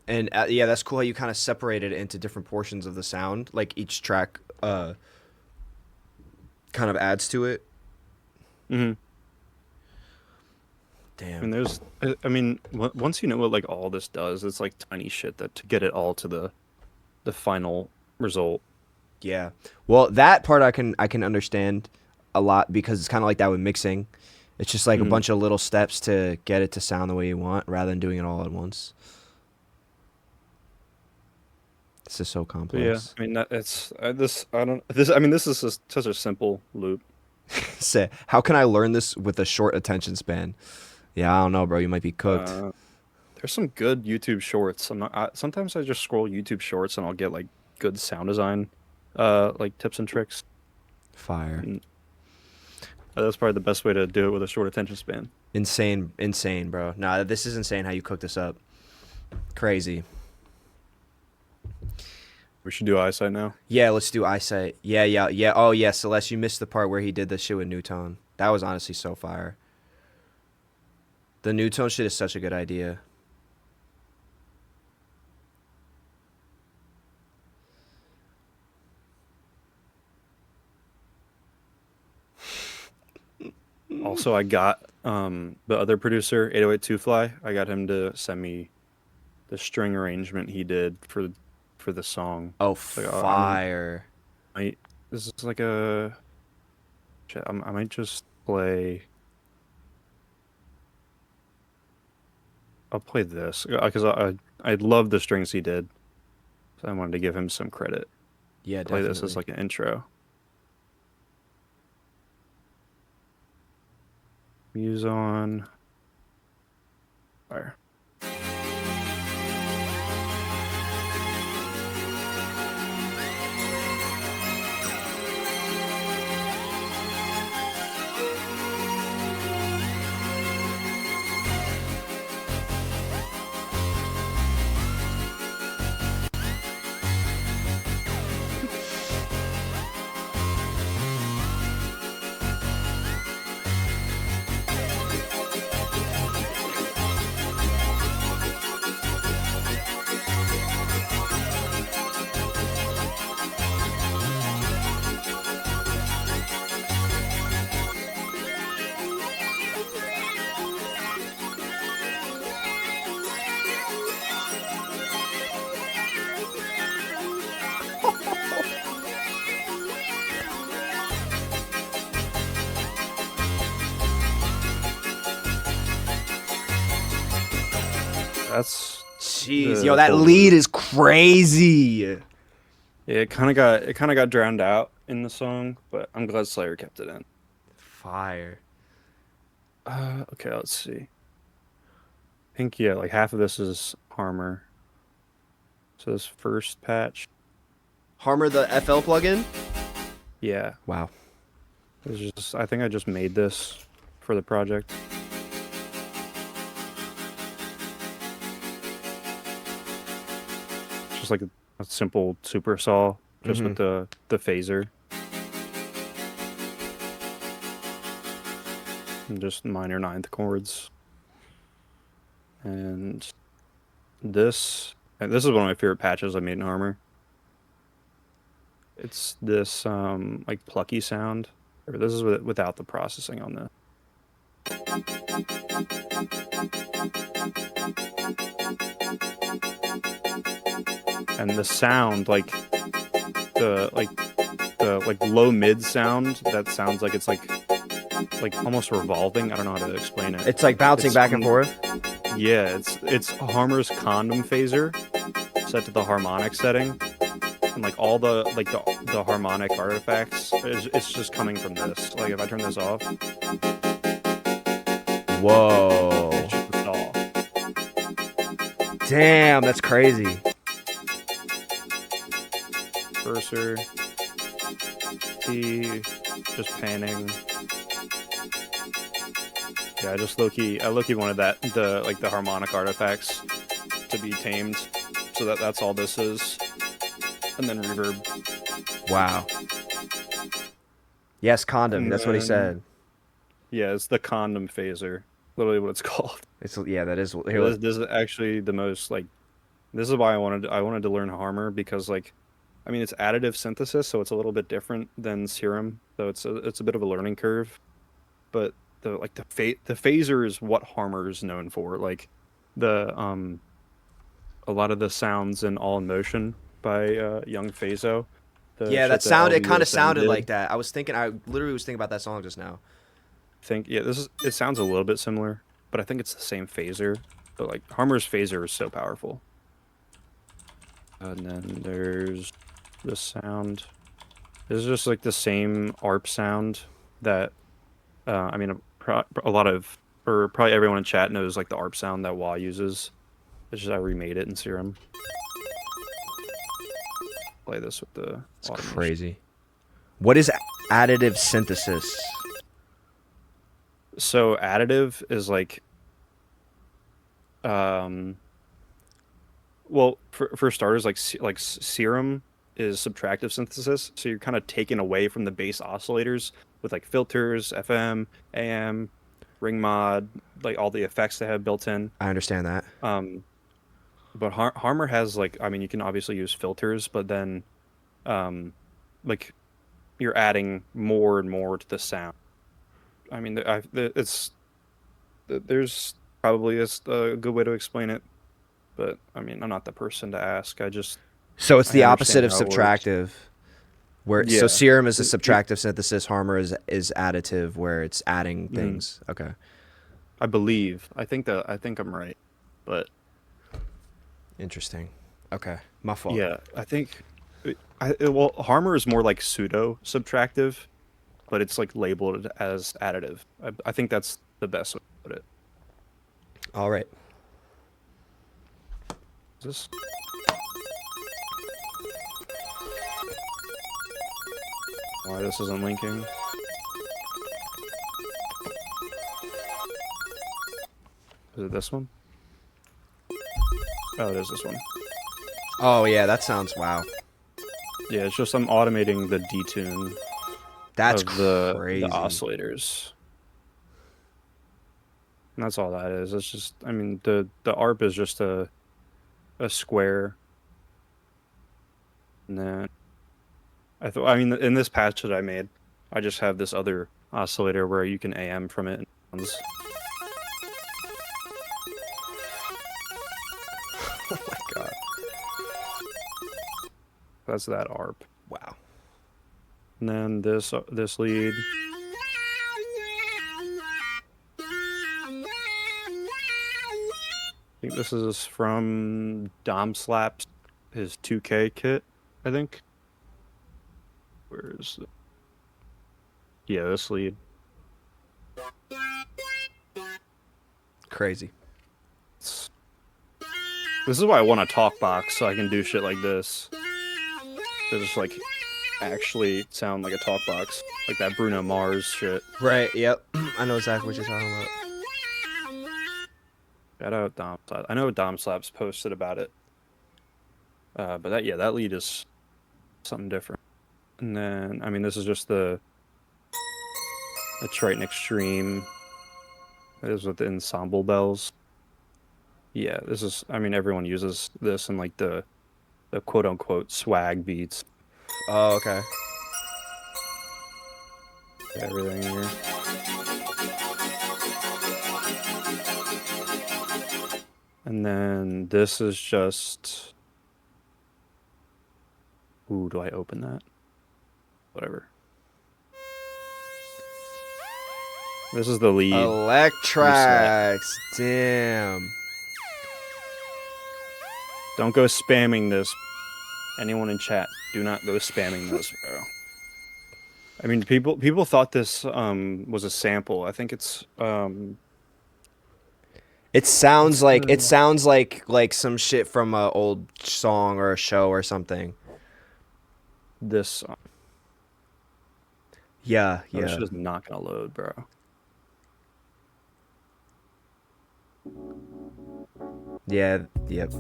And yeah, that's cool how you kind of separated it into different portions of the sound. Like each track kind of adds to it. Mm-hmm. Damn. And there's, I mean, once you know what like all this does, it's like tiny shit that to get it all to the final result. Yeah. Well, that part I can understand a lot because it's kind of like that with mixing. It's just like a Mhm. bunch of little steps to get it to sound the way you want rather than doing it all at once. This is so But yeah, complex. I mean it's this I don't this I mean this is just such a simple loop. Say, how can I learn this with a short attention span? Yeah, I don't know, bro. You might be cooked. Uh, there's some good YouTube shorts. Sometimes I just scroll YouTube shorts and I'll get like good sound design, like tips and tricks. Fire. And that's probably the best way to do it with a short attention span. Insane, insane, bro. Nah, this is insane how you cook this up. Crazy. We should do eyesight now. Yeah, let's do eyesight. Yeah, yeah, yeah. Oh, yeah, Celeste, you missed the part where he did the shit with Newtone. That was honestly so fire. The Newtone shit is such a good idea. Also, I got the other producer, 808 Fly. I got him to send me the string arrangement he did for the song. Oh, Like, fire. this is like a. Shit, I might just play. I'll play this because I love the strings he did. So I wanted to give him some credit. Yeah, Play definitely. this as like an intro. Muse on. Fire. That's Jeez, the yo, that whole lead loop. is crazy. Yeah, it kind of got drowned out in the song, but I'm glad Slayr kept it in. Fire. Okay, let's see. I think yeah, like half of this is Harmer. So this first patch, Harmer the FL plugin? yeah, Wow. it's just I think I just made this for the project. Just like a simple super saw, just with the phaser. And just minor ninth chords. And this is one of my favorite patches I made in Harmer. It's this like plucky sound. Or this is without the processing on the. And the sound, like the low mid sound, that sounds like it's like almost revolving. I don't know how to explain it. It's like bouncing back and forth. Yeah, it's Harmer's condom phaser set to the harmonic setting, and like all the harmonic artifacts, it's just coming from this. Like if I turn this off, Whoa! it's just a saw. Damn, that's crazy. Cursor, T, just panning. Yeah, I just low-key wanted the harmonic artifacts to be tamed, so that's all this is, and then reverb. Wow. Yes, condom. And That's what he then- said. Yeah, it's the condom phaser, literally what it's called. It's yeah, that is. Here, This is actually the most like. This is why I wanted to learn Harmer, because like, I mean, it's additive synthesis, so it's a little bit different than Serum, so it's a bit of a learning curve, but the phaser is what Harmer is known for, like a lot of the sounds in All in Motion by Young Phaso. yeah, that sounded. It kind of sounded like that. I was thinking. I literally was thinking about that song just now. It sounds a little bit similar, but I think it's the same phaser. But like Harmer's phaser is so powerful. And then there's the sound. This is just like the same ARP sound that I mean a lot of, or probably everyone in chat knows like the ARP sound that Wah uses. It's just I remade it in Serum. Play this with the It's automation. crazy. What is additive synthesis? So additive is like, well, for starters, like Serum is subtractive synthesis. So you're kind of taking away from the base oscillators with like filters, FM, AM, ring mod, like all the effects they have built in. I understand that. But Harmer has like, I mean, you can obviously use filters, but then, like, you're adding more and more to the sound. I mean, there's probably a good way to explain it, but I mean, I'm not the person to ask. So it's the I opposite of understand how it works. subtractive. So Yeah. Serum is a subtractive synthesis. Harmer is additive, where it's adding things. Okay. I believe. I think I'm right, but Interesting. Okay. My fault. yeah, I think. Well, Harmer is more like pseudo subtractive, but it's like labeled as additive. I think that's the best way to put it. All right. Is this? Why this isn't linking? Is it this one? Oh, it is this one. Oh yeah, that sounds wow. Yeah, it's just I'm automating the detune That's of the crazy. oscillators. And that's all that is. It's just, I mean, the ARP is just a square. And then I mean, in this patch that I made, I just have this other oscillator where you can AM from it. And it sounds- Oh my god. That's that ARP. Wow. And then this lead. I think this is from Dom Slaps, his 2K kit, I think. Where's the... Yeah, this lead. Crazy. This is why I want a talk box, so I can do shit like this. To just like actually sound like a talk box, like that Bruno Mars shit. Right. Yep. I know exactly what you're talking about. Shout out Dom Slaps. I know Dom Slaps posted about it. But that lead is something different. And then, I mean, this is just the Triton Extreme. It is with the ensemble bells. Yeah, this is, I mean, everyone uses this in like the quote unquote swag beats. Oh, okay. everything here. And then this is just... Ooh, do I open that? Whatever. This is the lead. Electrax. Damn. Don't go spamming this. Anyone in chat, do not go spamming this, bro. I mean, people thought this was a sample. I think it's It sounds like some shit from a old song or a show or something. this song. Yeah, Oh, it's yeah. just not gonna load, bro. Yeah, yep.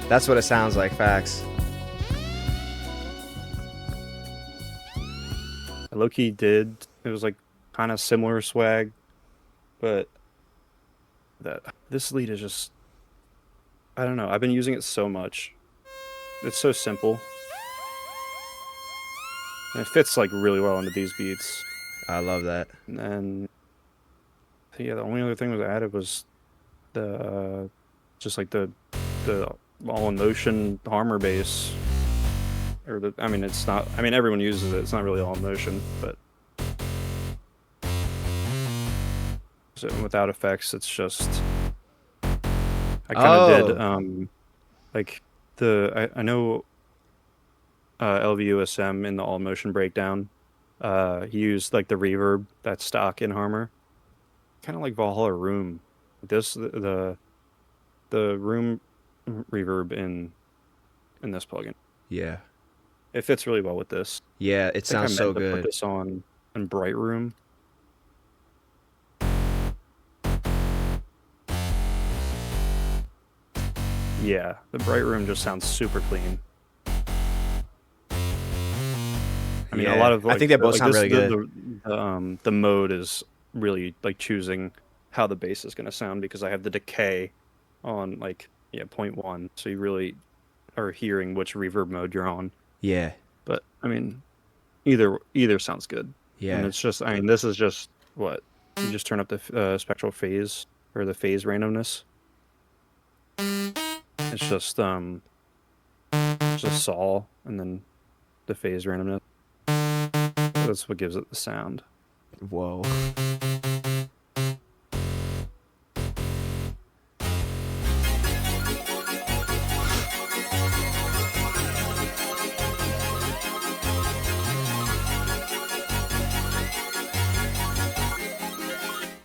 That's what it sounds like, facts. Low-key did. It was like kind of similar swag, but this lead is just, I don't know. I've been using it so much. It's so simple. And it fits like really well into these beats. I love that. And then, yeah, the only other thing was added was the just like the all in motion armor bass. Or the, I mean, it's not. I mean, everyone uses it. It's not really all in motion, but so without effects, it's just. I kind of did like I know LVUSM in the all motion breakdown. He used like the reverb that's stock in Harmor, kind of like Valhalla Room. This the room reverb in this plugin. Yeah. It fits really well with this. Yeah, it sounds so good. Put this on in Bright Room. Yeah, the Bright Room just sounds super clean. I mean, a lot of like, I think they both sound really good. The mode is really like choosing how the bass is going to sound because I have the decay on like 0.1, so you really are hearing which reverb mode you're on. Yeah. But I mean, either sounds good. Yeah. And it's just, I mean, this is just what you just turn up the spectral phase or the phase randomness. It's just sol and then the phase randomness. That's what gives it the sound. Whoa.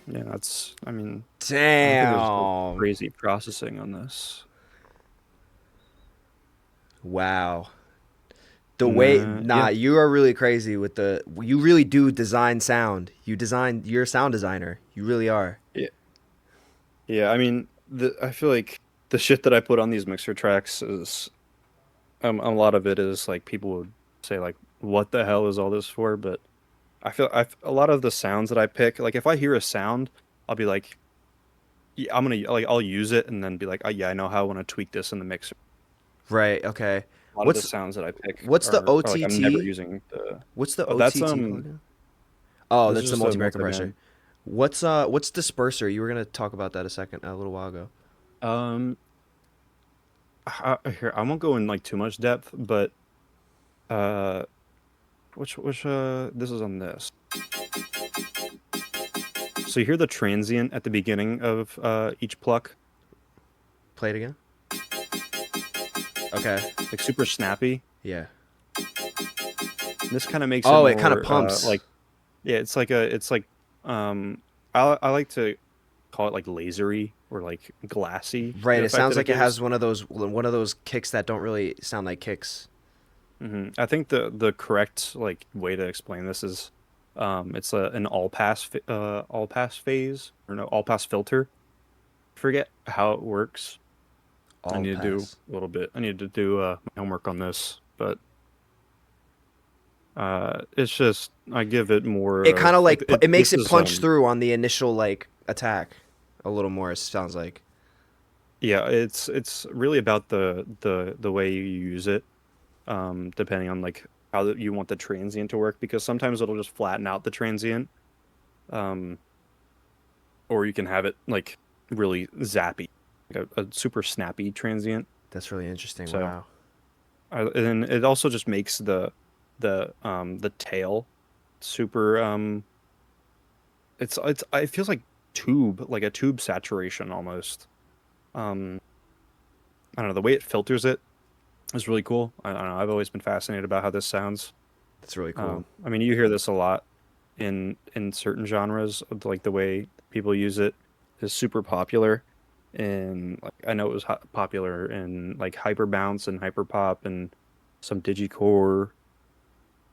Yeah, that's, I mean, Damn. I think there's crazy processing on this. Wow. The way, you are really crazy with you really do design sound. You're a sound designer. You really are. Yeah. Yeah, I mean, I feel like the shit that I put on these mixer tracks is, a lot of it is like people would say like, what the hell is all this for? But I feel a lot of the sounds that I pick, like if I hear a sound, I'll be like, yeah, I'll use it and then be like, oh yeah, I know how I want to tweak this in the mixer. Right. Okay. A lot of the sounds that I pick. What's the OTT? Like, I'm never using the. What's the OTT? That's plugin? That's the multi-band compressor. What's disperser? You were gonna talk about that a little while ago. Here I won't go in like too much depth, but which this is on this. So you hear the transient at the beginning of each pluck. Play it again. Okay. Like super snappy. Yeah. This kind of makes it kind of pumps. It's like I like to call it like lasery or like glassy. Right. It sounds like it has one of those kicks that don't really sound like kicks. Mm-hmm. I think the correct like way to explain this is it's an all pass phase or no all pass filter. Forget how it works. I need to do a little bit. I need to do my homework on this, but it's just I give it more. It kind of like it makes it punch through on the initial like attack a little more. It sounds like. Yeah, it's really about the way you use it. depending on like how you want the transient to work, because sometimes it'll just flatten out the transient, or you can have it like really zappy, like a super snappy transient. That's really interesting. So, Wow. And it also just makes the tail super it feels like a tube saturation almost. I don't know, the way it filters it is really cool. I don't know, I've always been fascinated about how this sounds. That's really cool. I mean, you hear this a lot in certain genres, like the way people use it is super popular. And like I know it was popular in like hyper bounce and hyper pop and some digicore.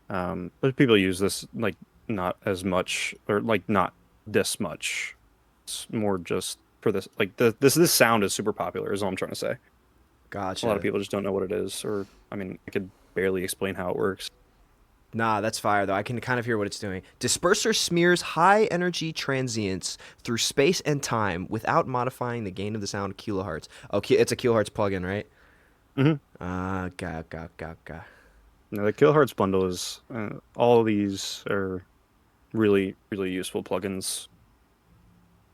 But people use this like not as much, or like not this much. It's more just for this, like this sound is super popular is all I'm trying to say. Gotcha. A lot of people just don't know what it is, or I mean, I could barely explain how it works. Nah, that's fire though. I can kind of hear what it's doing. Disperser smears high energy transients through space and time without modifying the gain of the sound kilohertz. Okay, it's a kilohertz plugin, right? Mm-hmm. Ga. Now, the kilohertz bundle is all of these are really, really useful plugins.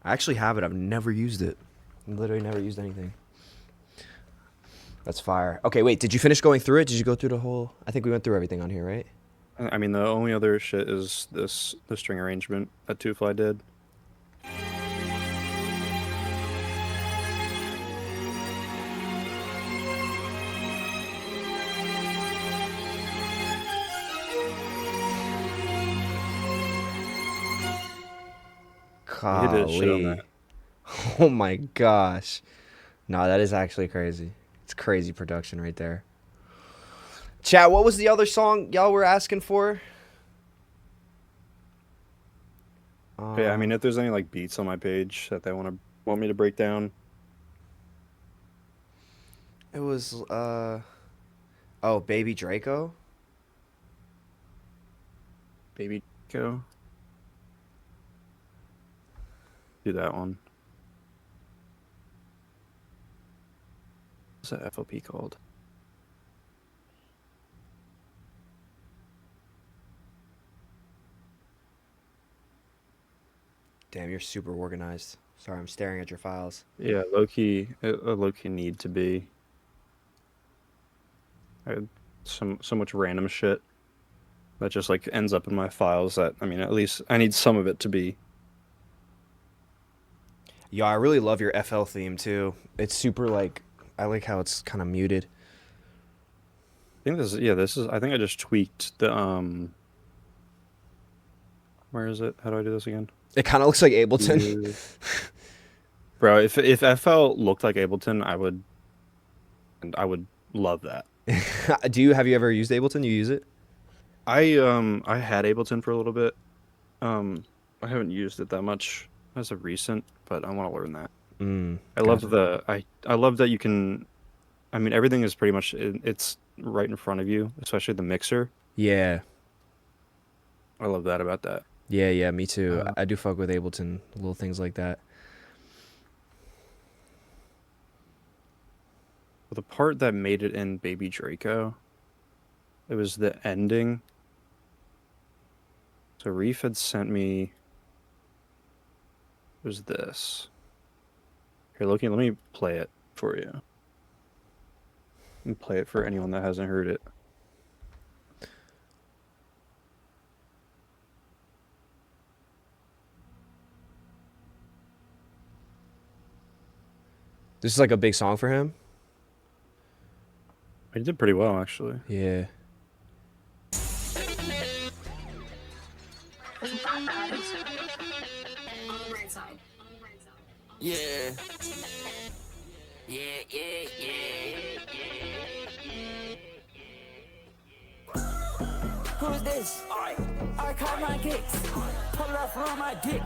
I actually have it. I've never used it. Literally never used anything. That's fire. Okay, wait. Did you finish going through it? Did you go through the whole? I think we went through everything on here, right? I mean, the only other shit is the string arrangement that Two Fly did. He did shit on Golly. that. Oh my gosh. No, that is actually crazy. It's crazy production right there. Chat, what was the other song y'all were asking for? Yeah, I mean, if there's any like beats on my page that they want me to break down. It was Baby Draco. Baby Go. Do that one. What's that FOP called? Damn, you're super organized. Sorry, I'm staring at your files. Yeah, low-key, a low-key need to be. I had so much random shit that just like ends up in my files that, I mean, at least I need some of it to be. Yo, I really love your FL theme too. It's super like, I like how it's kind of muted. I think this is I think I just tweaked the where is it? How do I do this again? It kind of looks like Ableton. Bro, if FL looked like Ableton, I would love that. Have you ever used Ableton? You use it? I had Ableton for a little bit. I haven't used it that much as of recent, but I want to learn that. I love that you can. I mean, everything is pretty much it's right in front of you, especially the mixer. Yeah. I love that about that. Yeah, me too. I do fuck with Ableton, little things like that. Well, the part that made it in Baby Draco, it was the ending. So Reef had sent me. It was this. Here, let me play it for you. And play it for anyone that hasn't heard it. This is like a big song for him. He did pretty well, actually. Yeah. Yeah. Who's this? I caught my kicks. Pull up on my dick.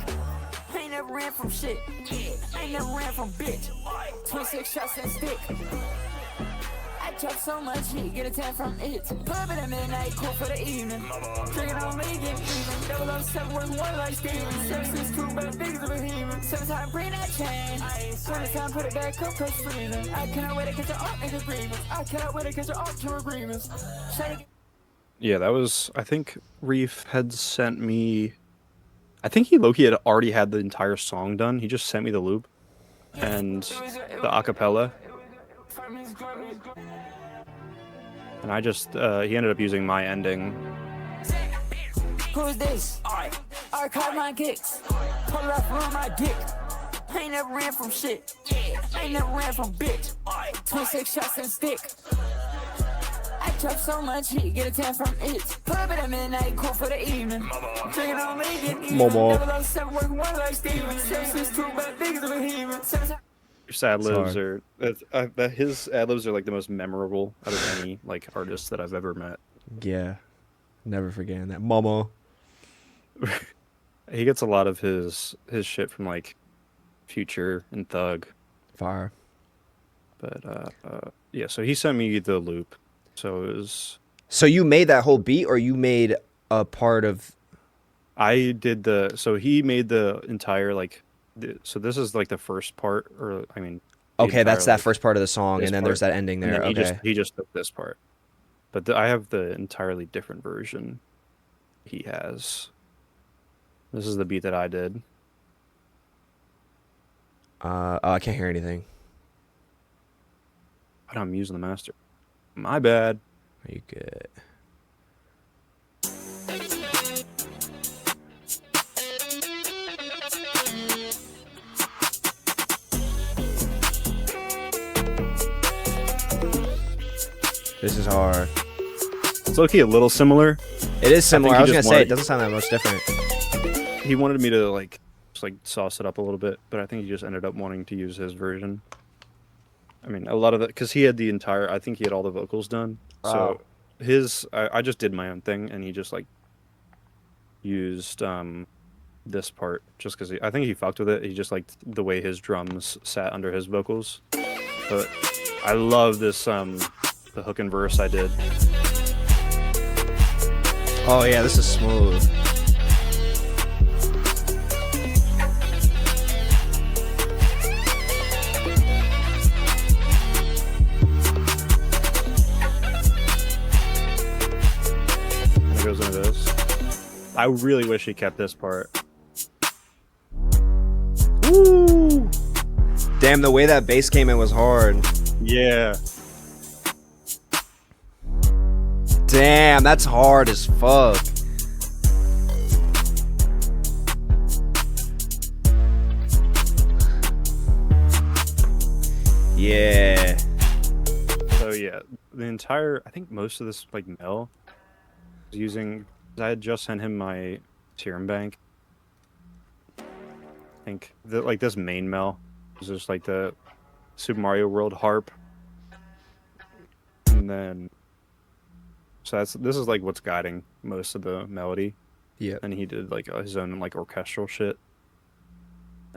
I ain't never ran from shit. I ain't never ran from bitch. 26 shots and stick. I drop so much heat, get a 10 from it. Club at midnight, cool for the evening. Drinking on me, get even. 007 worth one like Steven. 762, but niggas are behemoth. 7 time, bring that chain. When it's time, put it back up, cause freezing. I cannot wait to catch your art, niggas grievance. I cannot wait to catch your art, to agreements. Yeah, that was. I think Reef had sent me. I think he Loki had already had the entire song done. He just sent me the loop and the acapella. And I just, he ended up using my ending. Who's this? I caught my kicks. Pull up on my dick. I ain't never ran from shit. I ain't never ran from bitch. 26 shots and stick. I drop so much heat, get a 10 from it. Club at midnight, cool for the evening. Drinking on me, get even. Momo. 007 worth one like Steven. 762, but niggas are behemoth. His ad libs are his ad libs are like the most memorable out of any like artist that I've ever met. Yeah, never forgetting that. Momo. He gets a lot of his shit from like Future and Thug. Fire. But yeah, so he sent me the loop. So it was. So you made that whole beat, or you made a part of? I did the. So he made the entire like. So this is like the first part, or I mean. Okay, that's that like, first part of the song, and then there's that ending there. Okay. He just took this part, but I have the entirely different version. He has. This is the beat that I did. Oh, I can't hear anything. But I'm using the master. My bad. Are you good? This is hard. It's low-key a little similar. It is similar. I was gonna say it wanted- doesn't sound that much different. He wanted me to like just like sauce it up a little bit, but I think he just ended up wanting to use his version. I mean, a lot of it because he had the entire. I think he had all the vocals done. So his, I just did my own thing, and he just like used this part just because I think he fucked with it. He just liked the way his drums sat under his vocals. But I love this the hook and verse I did. Oh yeah, this is smooth. And it goes into this. I really wish he kept this part. Woo! Damn, the way that bass came in was hard. Yeah. Damn, that's hard as fuck. Yeah. So yeah, the entire, I think most of this like Mel was using, I had just sent him my serum bank. I think like this main Mel is just like the Super Mario World harp. And then, so this is like what's guiding most of the melody. Yeah. And he did like his own like orchestral shit.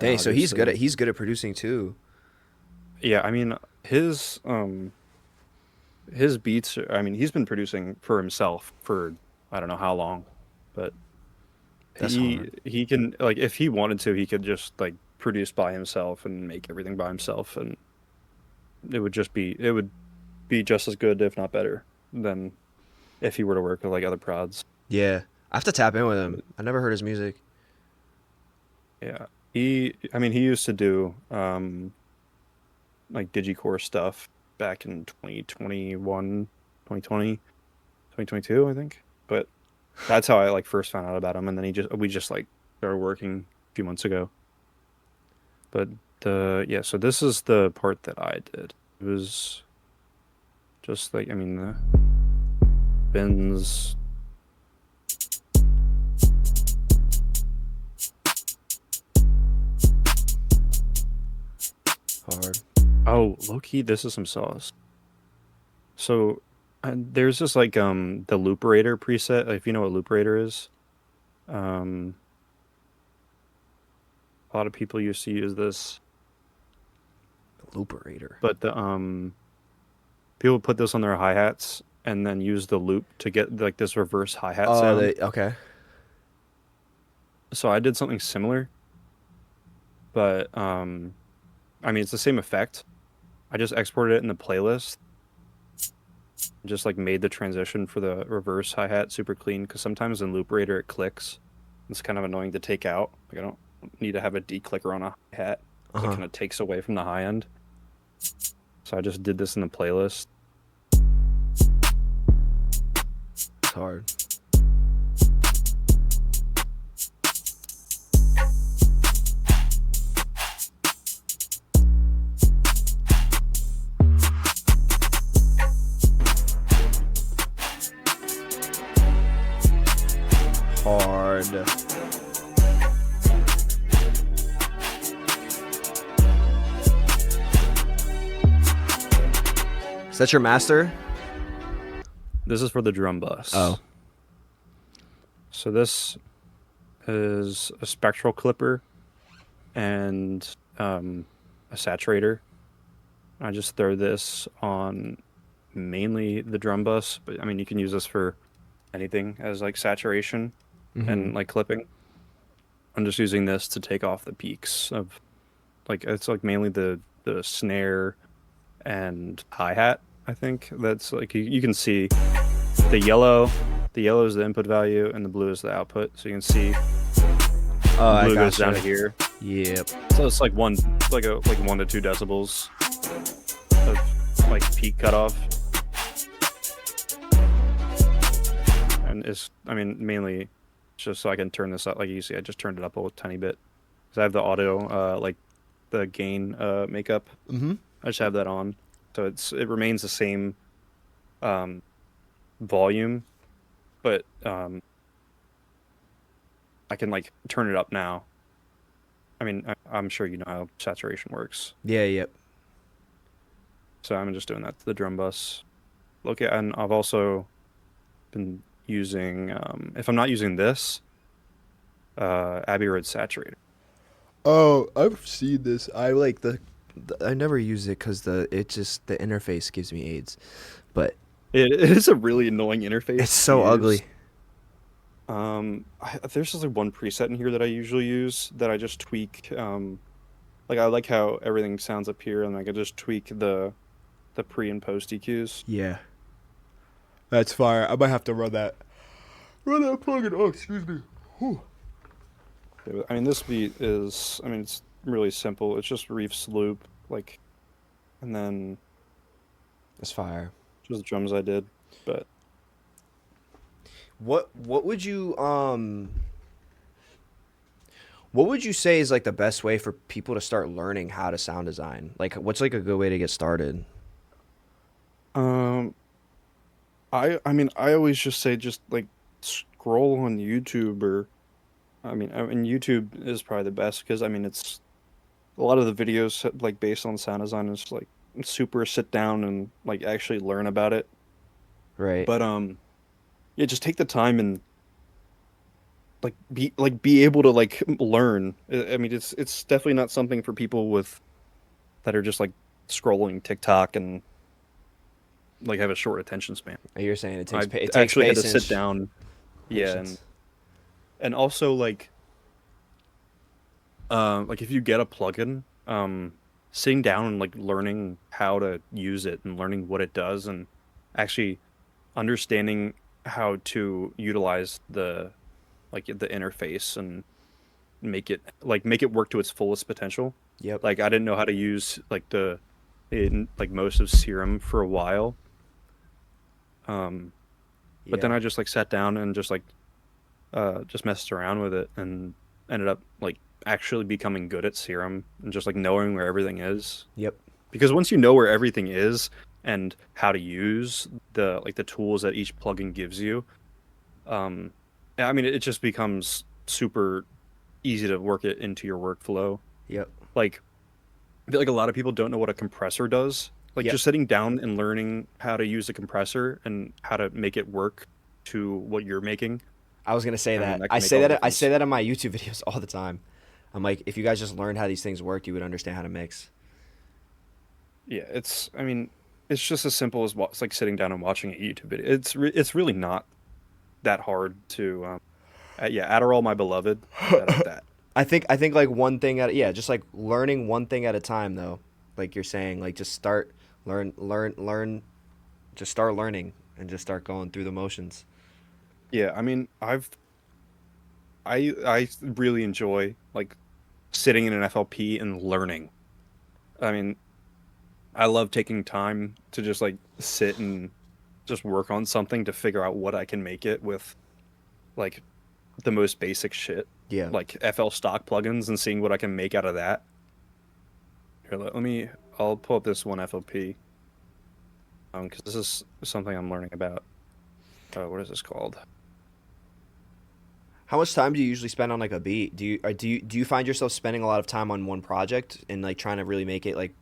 Dang, so he's good at producing too. Yeah, I mean his beats. I mean he's been producing for himself for I don't know how long, but he can like if he wanted to he could just like produce by himself and make everything by himself, and it would be just as good if not better than if he were to work with like other prods. Yeah, I have to tap in with him. I never heard his music. Yeah, he used to do like digicore stuff back in 2021, 2020, 2022, I think. But that's how I like first found out about him, and then we just like started working a few months ago. But yeah, so this is the part that I did. It was just like, I mean, the Ben's Hard. oh, low-key, this is some sauce. So there's this like the looperator preset, if you know what looperator is. A lot of people used to use this, Looperator. but people put this on their hi-hats and then use the loop to get like this reverse hi-hat Oh, sound. okay. So I did something similar, but I mean it's the same effect. I just exported it in the playlist. Just like made the transition for the reverse hi-hat super clean because sometimes in Loop Raider it clicks. It's kind of annoying to take out. Like I don't need to have a declicker on a hi-hat because it kind of takes away from the high end. So I just did this in the playlist. It's hard. Hard. Is that your master? This is for the drum bus. Oh. So this is a spectral clipper and a saturator. I just throw this on mainly the drum bus, but I mean you can use this for anything as like saturation and like clipping. I'm just using this to take off the peaks of like it's like mainly the snare and hi-hat. I think that's like you can see the yellow is the input value and the blue is the output, so you can see Oh, blue I goes gotcha. down to here. Yep. So it's like 1 to 2 decibels of like peak cutoff. And it's, I mean, mainly just so I can turn this up. Like you see, I just turned it up a tiny bit because I have the auto, like the gain makeup. I just have that on, so it remains the same volume, but I can like turn it up now. I mean, I'm sure you know how saturation works. Yeah, yep. So I'm just doing that to the drum bus. Okay, and I've also been using, if I'm not using this, Abbey Road Saturator. Oh, I've seen this. I like I never use it because the interface gives me AIDS, but It is a really annoying interface. it's so to use. ugly. There's just like one preset in here that I usually use that I just tweak. Like I like how everything sounds up here, and I can just tweak the pre and post EQs. Yeah. That's fire. I might have to run that plugin. Oh, excuse me. Whew. I mean, this beat is, I mean, it's really simple. It's just Reef's loop, like, and then That's fire. just drums I did, but What would you what would you say is like the best way for people to start learning how to sound design? Like what's like a good way to get started? I mean, I always just say just like scroll on YouTube or, I mean, YouTube is probably the best because I mean it's a lot of the videos like based on sound design is like super sit down and like actually learn about it. Right. But yeah, just take the time and be able to like learn. I mean, it's definitely not something for people that are just like scrolling TikTok and like have a short attention span. You're saying it I takes actually patience. had to sit down. Yeah, Patience. and also like if you get a plugin, sitting down and like learning how to use it and learning what it does and actually understanding how to utilize the interface and make it work to its fullest potential. Yep. Like I didn't know how to use like most of Serum for a while. But then I just like sat down and just messed around with it and ended up like actually becoming good at Serum and just like knowing where everything is. Yep. Because once you know where everything is and how to use the tools that each plugin gives you, I mean it just becomes super easy to work it into your workflow. Yep. Like I feel like a lot of people don't know what a compressor does. Like Yep. just sitting down and learning how to use a compressor and how to make it work to what you're making. I was gonna say I mean, that. that can I make say all the that. I difference. say that in my YouTube videos all the time. I'm like, if you guys just learned how these things work, you would understand how to mix. Yeah, it's, I mean, it's just as simple as it's like sitting down and watching a YouTube video. It's really not that hard to yeah, Adderall, my beloved. That. I think like one thing just like learning one thing at a time though. Like you're saying, like just start learn, just start learning and just start going through the motions. Yeah, I mean, I really enjoy like sitting in an FLP and learning. I mean, I love taking time to just like sit and just work on something to figure out what I can make it with like the most basic shit, Yeah. like FL stock plugins and seeing what I can make out of that. Here, I'll pull up this one FLP. Because this is something I'm learning about. What is this called? How much time do you usually spend on like a beat? Do you find yourself spending a lot of time on one project and like trying to really make it like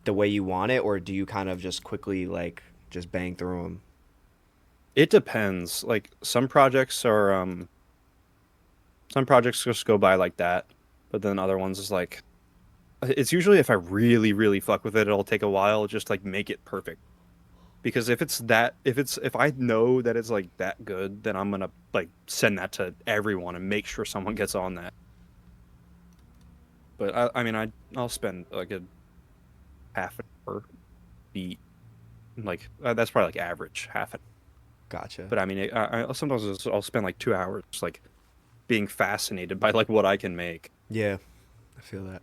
the way you want it, or do you kind of just quickly like just bang through them? It depends. Like some projects just go by like that, but then other ones is like it's usually if I really really fuck with it, it'll take a while just like make it perfect. Because if I know that it's like that good, then I'm gonna like send that to everyone and make sure someone gets on that. But I mean I'll spend like a half an hour beat, like that's probably like average half an. Gotcha. But I mean sometimes I'll spend like 2 hours like being fascinated by like what I can make. Yeah, I feel that.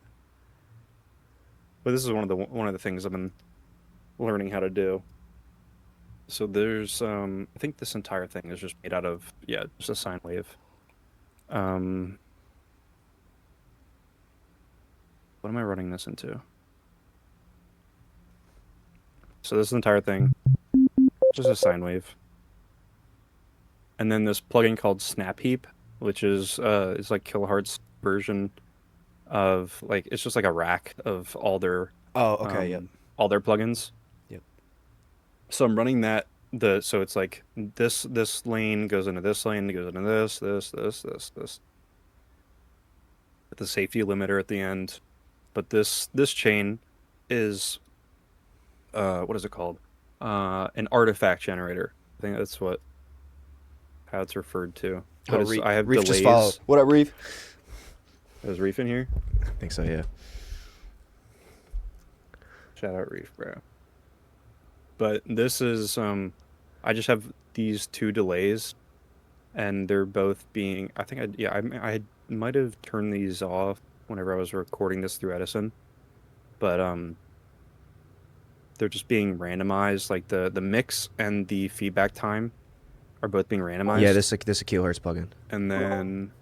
But this is one of the things I've been learning how to do. So there's I think this entire thing is just made out of just a sine wave. What am I running this into? So this entire thing just a sine wave. And then this plugin called Snap Heap, which is like Kiloheart's version of like it's just like a rack of all their all their plugins. So I'm running that so it's like this lane goes into this lane, it goes into this. With the safety limiter at the end. But this chain is what is it called? An artifact generator. I think that's how it's referred to. But I have Reef delays. just followed. What up, Reef? Is Reef in here? I think so, yeah. Shout out Reef, bro. But this is I just have these two delays, and they're both being I might have turned these off whenever I was recording this through Edison, but they're just being randomized. Like the mix and the feedback time are both being randomized. Yeah, this is a Kilohertz plugin. And then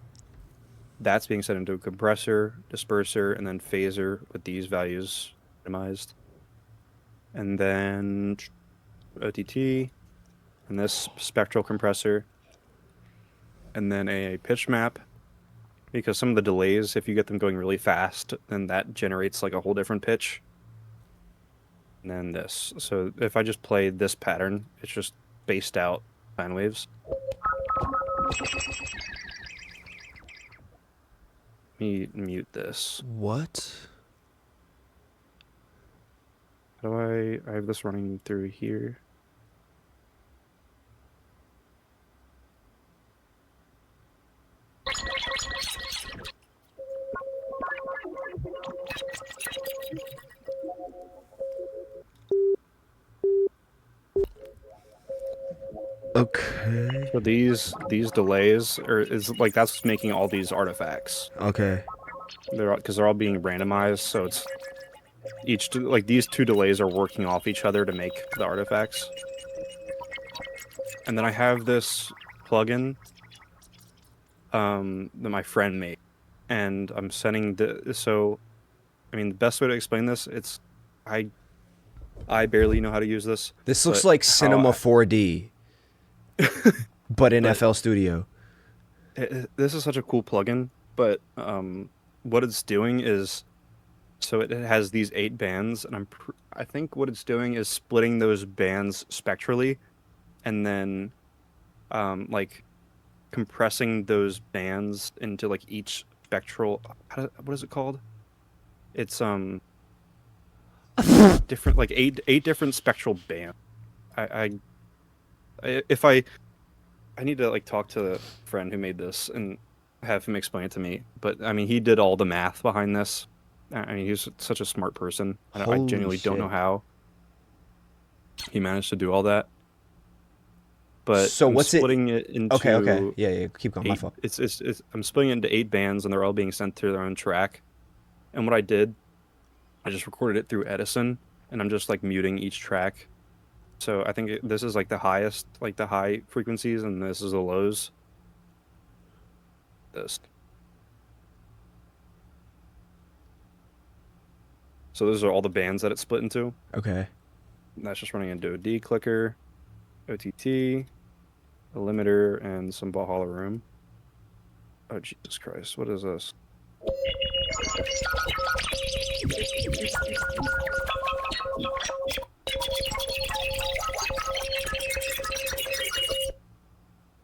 that's being set into a compressor, disperser, and then phaser with these values randomized. And then OTT, and this spectral compressor, and then a pitch map, because some of the delays, if you get them going really fast, then that generates like a whole different pitch. And then this. So if I just play this pattern, it's just spaced out sine waves. Let me mute this. What? How do I have this running through here? Okay. So these delays is like that's what's making all these artifacts. Okay. Because they're all being randomized, so it's like these two delays are working off each other to make the artifacts. And then I have this plugin that my friend made, and I'm sending so I mean the best way to explain this, it's I barely know how to use this. This looks like Cinema 4D. But in FL Studio. This is such a cool plugin, but what it's doing is, so it has these 8 bands, and I think what it's doing is splitting those bands spectrally, and then like compressing those bands into like each spectral. What is it called? It's different, like eight different spectral bands. If I need to like talk to the friend who made this and have him explain it to me. But I mean, he did all the math behind this. I mean, he's such a smart person. I Holy genuinely don't know shit. how he managed to do all that. But So I'm what's it? splitting it into Okay. Yeah. Keep going. My eight. fault. It's I'm splitting it into 8 bands, and they're all being sent to their own track. And what I did, I just recorded it through Edison, and I'm just like muting each track. So I think this is like the highest, like the high frequencies, and this is the lows. This. So those are all the bands that it's split into. Okay. And that's just running into a D clicker, OTT, a limiter, and some Valhalla room. Oh, Jesus Christ. What is this?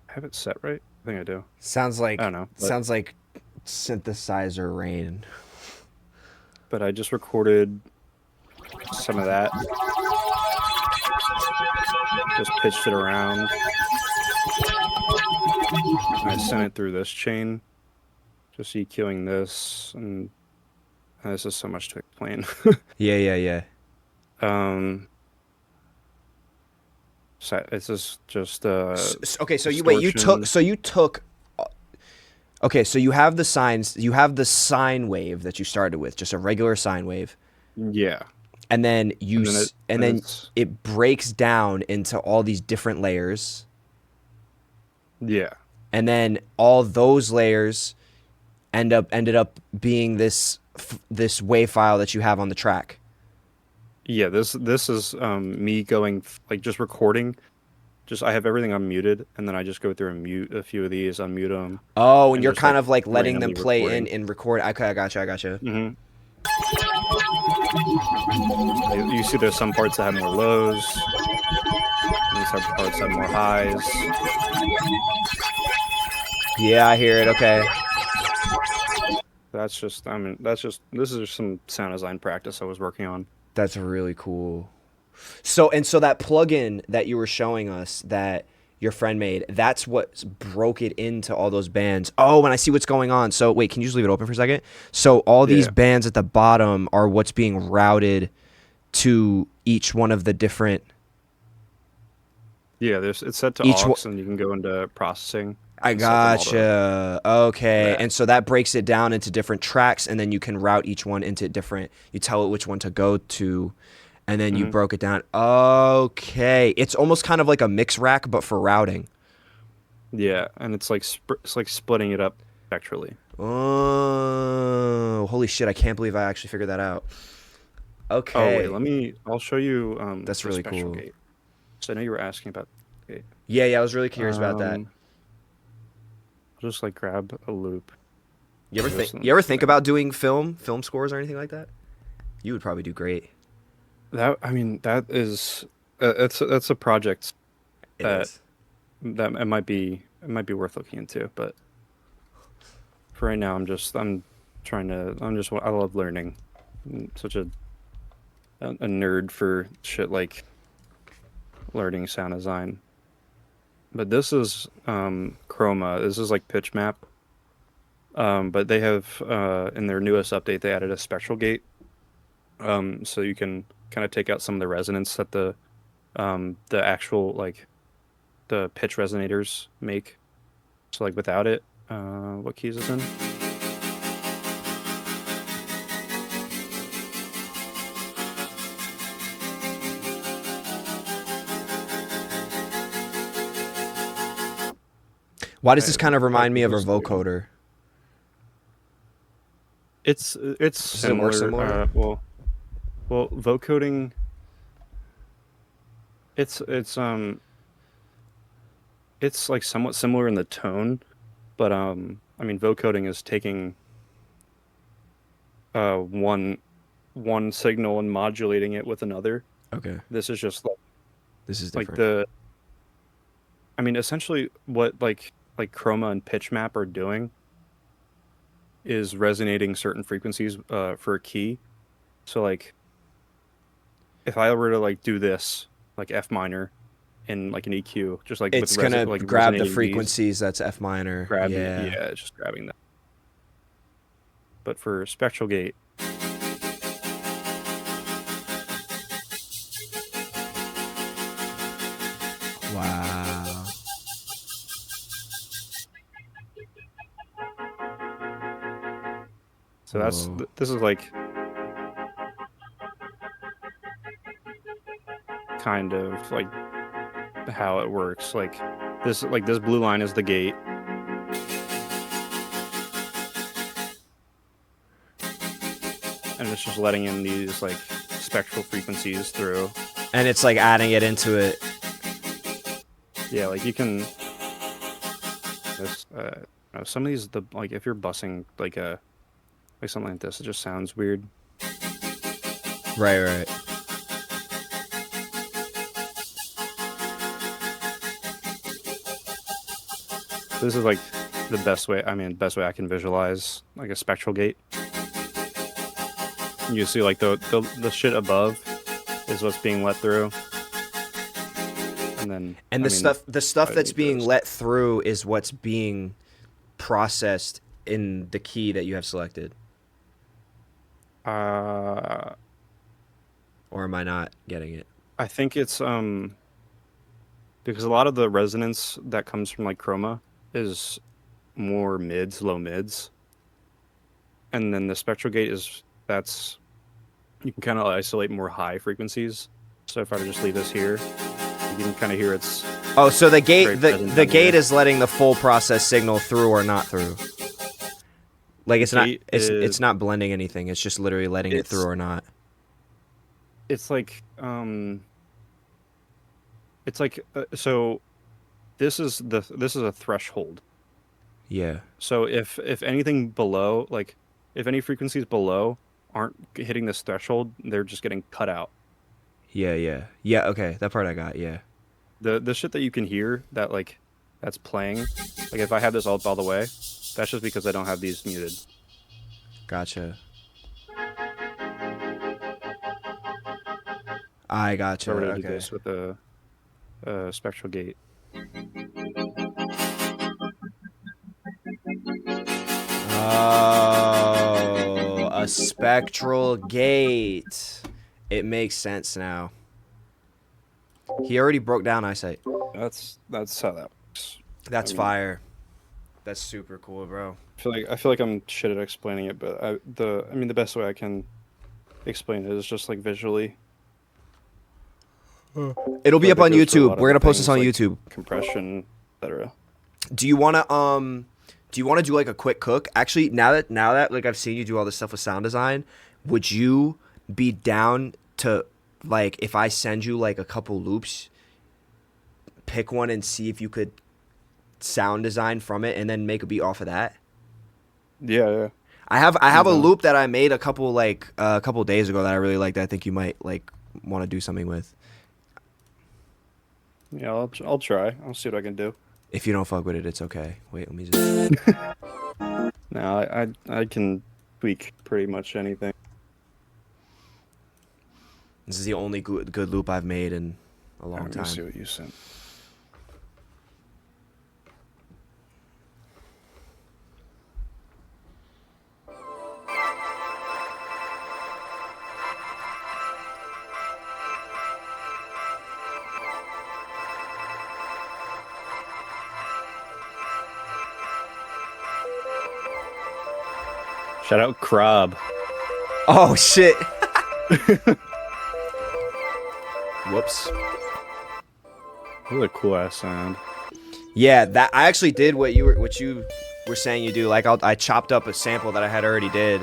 I have it set right? I think I do. Sounds like I don't know. sounds like synthesizer rain. But I just recorded some of that. Just pitched it around. And I sent it through this chain. Just EQing this, and this is so much to explain. Yeah. So it's just Okay, so you took okay, so you have the signs, you have the sine wave that you started with, just a regular sine wave. Yeah. And then then it's it breaks down into all these different layers. yeah. And then all those layers ended up being this wave file that you have on the track. Yeah, this is me going like just recording. Just I have everything unmuted, and then I just go through and mute a few of these, unmute them. Oh, and you're just, kind like, of like letting them randomly play recording. in and record. Okay, I gotcha. Mm-hmm. You see, there's some parts that have more lows. And some parts have more highs. Yeah, I hear it. Okay. That's just, I mean, this is just some sound design practice I was working on. That's really cool. So that plugin that you were showing us that your friend made, that's what broke it into all those bands. Oh, and I see what's going on. So wait, can you just leave it open for a second? So all these bands at the bottom are what's being routed to each one of the different. Yeah, it's set to aux, and you can go into processing. I gotcha. Okay. Yeah. And so that breaks it down into different tracks, and then you can route each one into different, you tell it which one to go to, and then you broke it down. Okay. It's almost kind of like a mix rack, but for routing. Yeah, and it's like splitting it up spectrally. Oh, holy shit. I can't believe I actually figured that out. Okay. Oh, wait, I'll show you That's the really special cool. gate. So I know you were asking about the gate. Yeah, I was really curious about that. I'll just like grab a loop. You ever think about doing film scores or anything like that? You would probably do great. That is that's a project It that is. it might be worth looking into, but for right now I love learning. I'm such a nerd for shit like learning sound design. But this is Chroma. This is like pitch map. But they have in their newest update they added a spectral gate. So you can kind of take out some of the resonance that the actual like the pitch resonators make. So like without it, what key is this in? Why does this kind of remind me of a vocoder? It's similar. Well, vocoding. It's like somewhat similar in the tone, but vocoding is taking one signal and modulating it with another. Okay. This is just like This is different. essentially what like Chroma and pitch map are doing is resonating certain frequencies for a key. So like if I were to like do this, like F minor, in like an EQ, just like It's with gonna like grab the resonating these, frequencies. That's F minor. grabbing it. Yeah. Yeah, it's just grabbing that. But for spectral gate, Wow. so that's Whoa. this is like kind of like how it works. Like this blue line is the gate. And it's just letting in these like spectral frequencies through. And it's like adding it into it. Yeah, like you can this some of these like if you're bussing like something like this, it just sounds weird. Right. This is like the best way I can visualize like a spectral gate. You see like the shit above is what's being let through. And then And the stuff that's being let through is what's being processed in the key that you have selected. Or am I not getting it? I think it's because a lot of the resonance that comes from like chroma is more low mids. And then the spectral gate you can kind of isolate more high frequencies. So if I were to just leave this here, you can kind of hear it's Oh, so the gate very the present gate here. is letting the full process signal through or not through. Like it's not Gate it's is- not blending anything. It's just literally letting it through or not. It's like so this is a threshold. Yeah. So if anything below, like if any frequencies below aren't hitting this threshold, they're just getting cut out. Yeah, okay. That part I got. Yeah. The shit that you can hear that's playing, like if I have this all the way, that's just because I don't have these muted. Gotcha. I gotcha. So we're gonna do Okay. this with a spectral gate. Oh, a spectral gate. It makes sense now. He already broke down eyesight. That's how that works. That's fire. That's super cool, bro. I feel like I'm shit at explaining it, but the best way I can explain it is just like visually. It'll be Like, up on it goes through a YouTube. lot We're of gonna post this things, on like YouTube. Compression, etc. Do you wanna do like a quick cook? Actually, now that like I've seen you do all this stuff with sound design, would you be down to like if I send you like a couple loops, pick one and see if you could sound design from it and then make a beat off of that? Yeah. I have a Mhm. loop that I made a couple days ago that I really liked that I think you might like want to do something with. Yeah, I'll try. I'll see what I can do. If you don't fuck with it, it's okay. Wait, let me just No, I can tweak pretty much anything. This is the only good loop I've made in a long Let me see time. what you sent. Shout out Crab. Oh shit. Whoops. What a cool ass sound. Yeah, that I actually did what you were saying you do. Like I chopped up a sample that I had already did,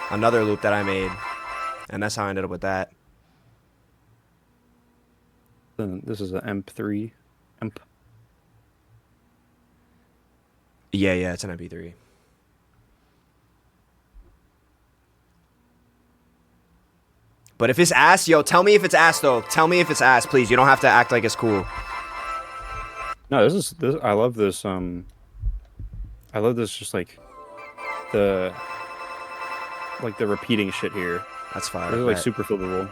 another loop that I made, and that's how I ended up with that. Then this is an MP3. Yeah, it's an MP3. But if it's ass, yo, tell me if it's ass though. Tell me if it's ass, please. You don't have to act like it's cool. No, this. I love this. I love this. Just like the repeating shit here. That's fire. This is like bet. super flippable.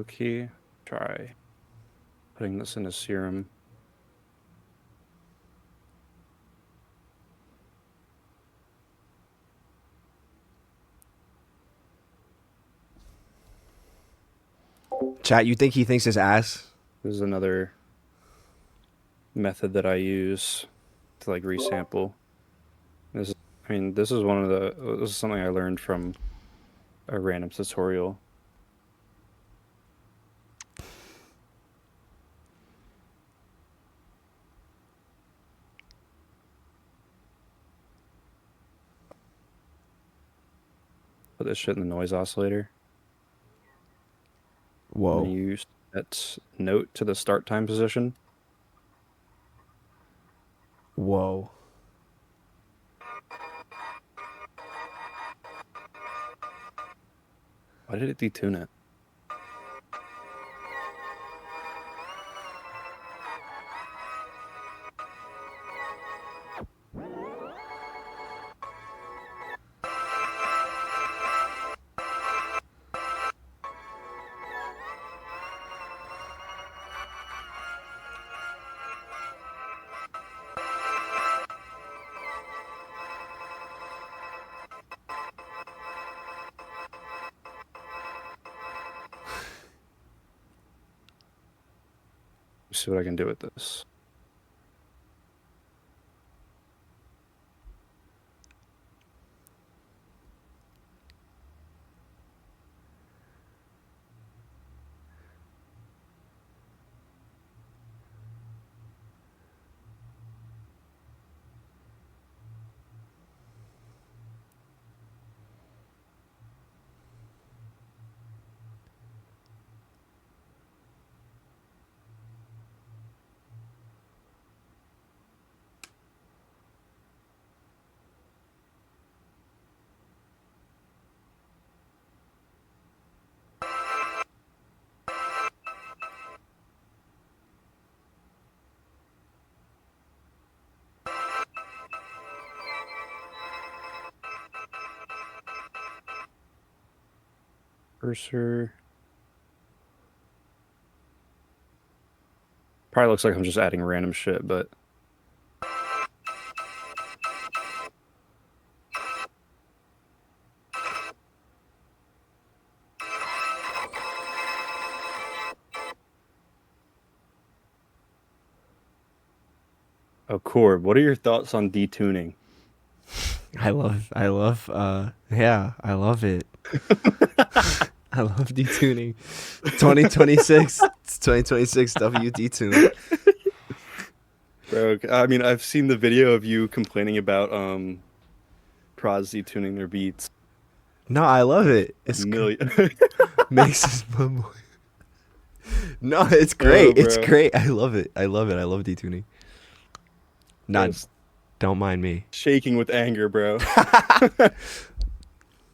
Okay, try putting this in a serum. Chat, you think he thinks his ass? This is another method that I use to like resample. This is, I mean, this is this is something I learned from a random tutorial. Put this shit in the noise oscillator. Whoa. And you set note to the start time position. Whoa. Why did it detune it? See what I can do with this. Cursor. Probably looks like I'm just adding random shit, but oh, Corb, what are your thoughts on detuning? I love yeah, I love it. I love detuning. 2026, it's 2026 WD tune. Bro, I mean, I've seen the video of you complaining about prods detuning their beats. No, I love it. It's million. makes us more. No, it's great. Oh, It's bro. great. I love it. I love it. I love detuning. Not, Yes. don't mind me. Shaking with anger, bro.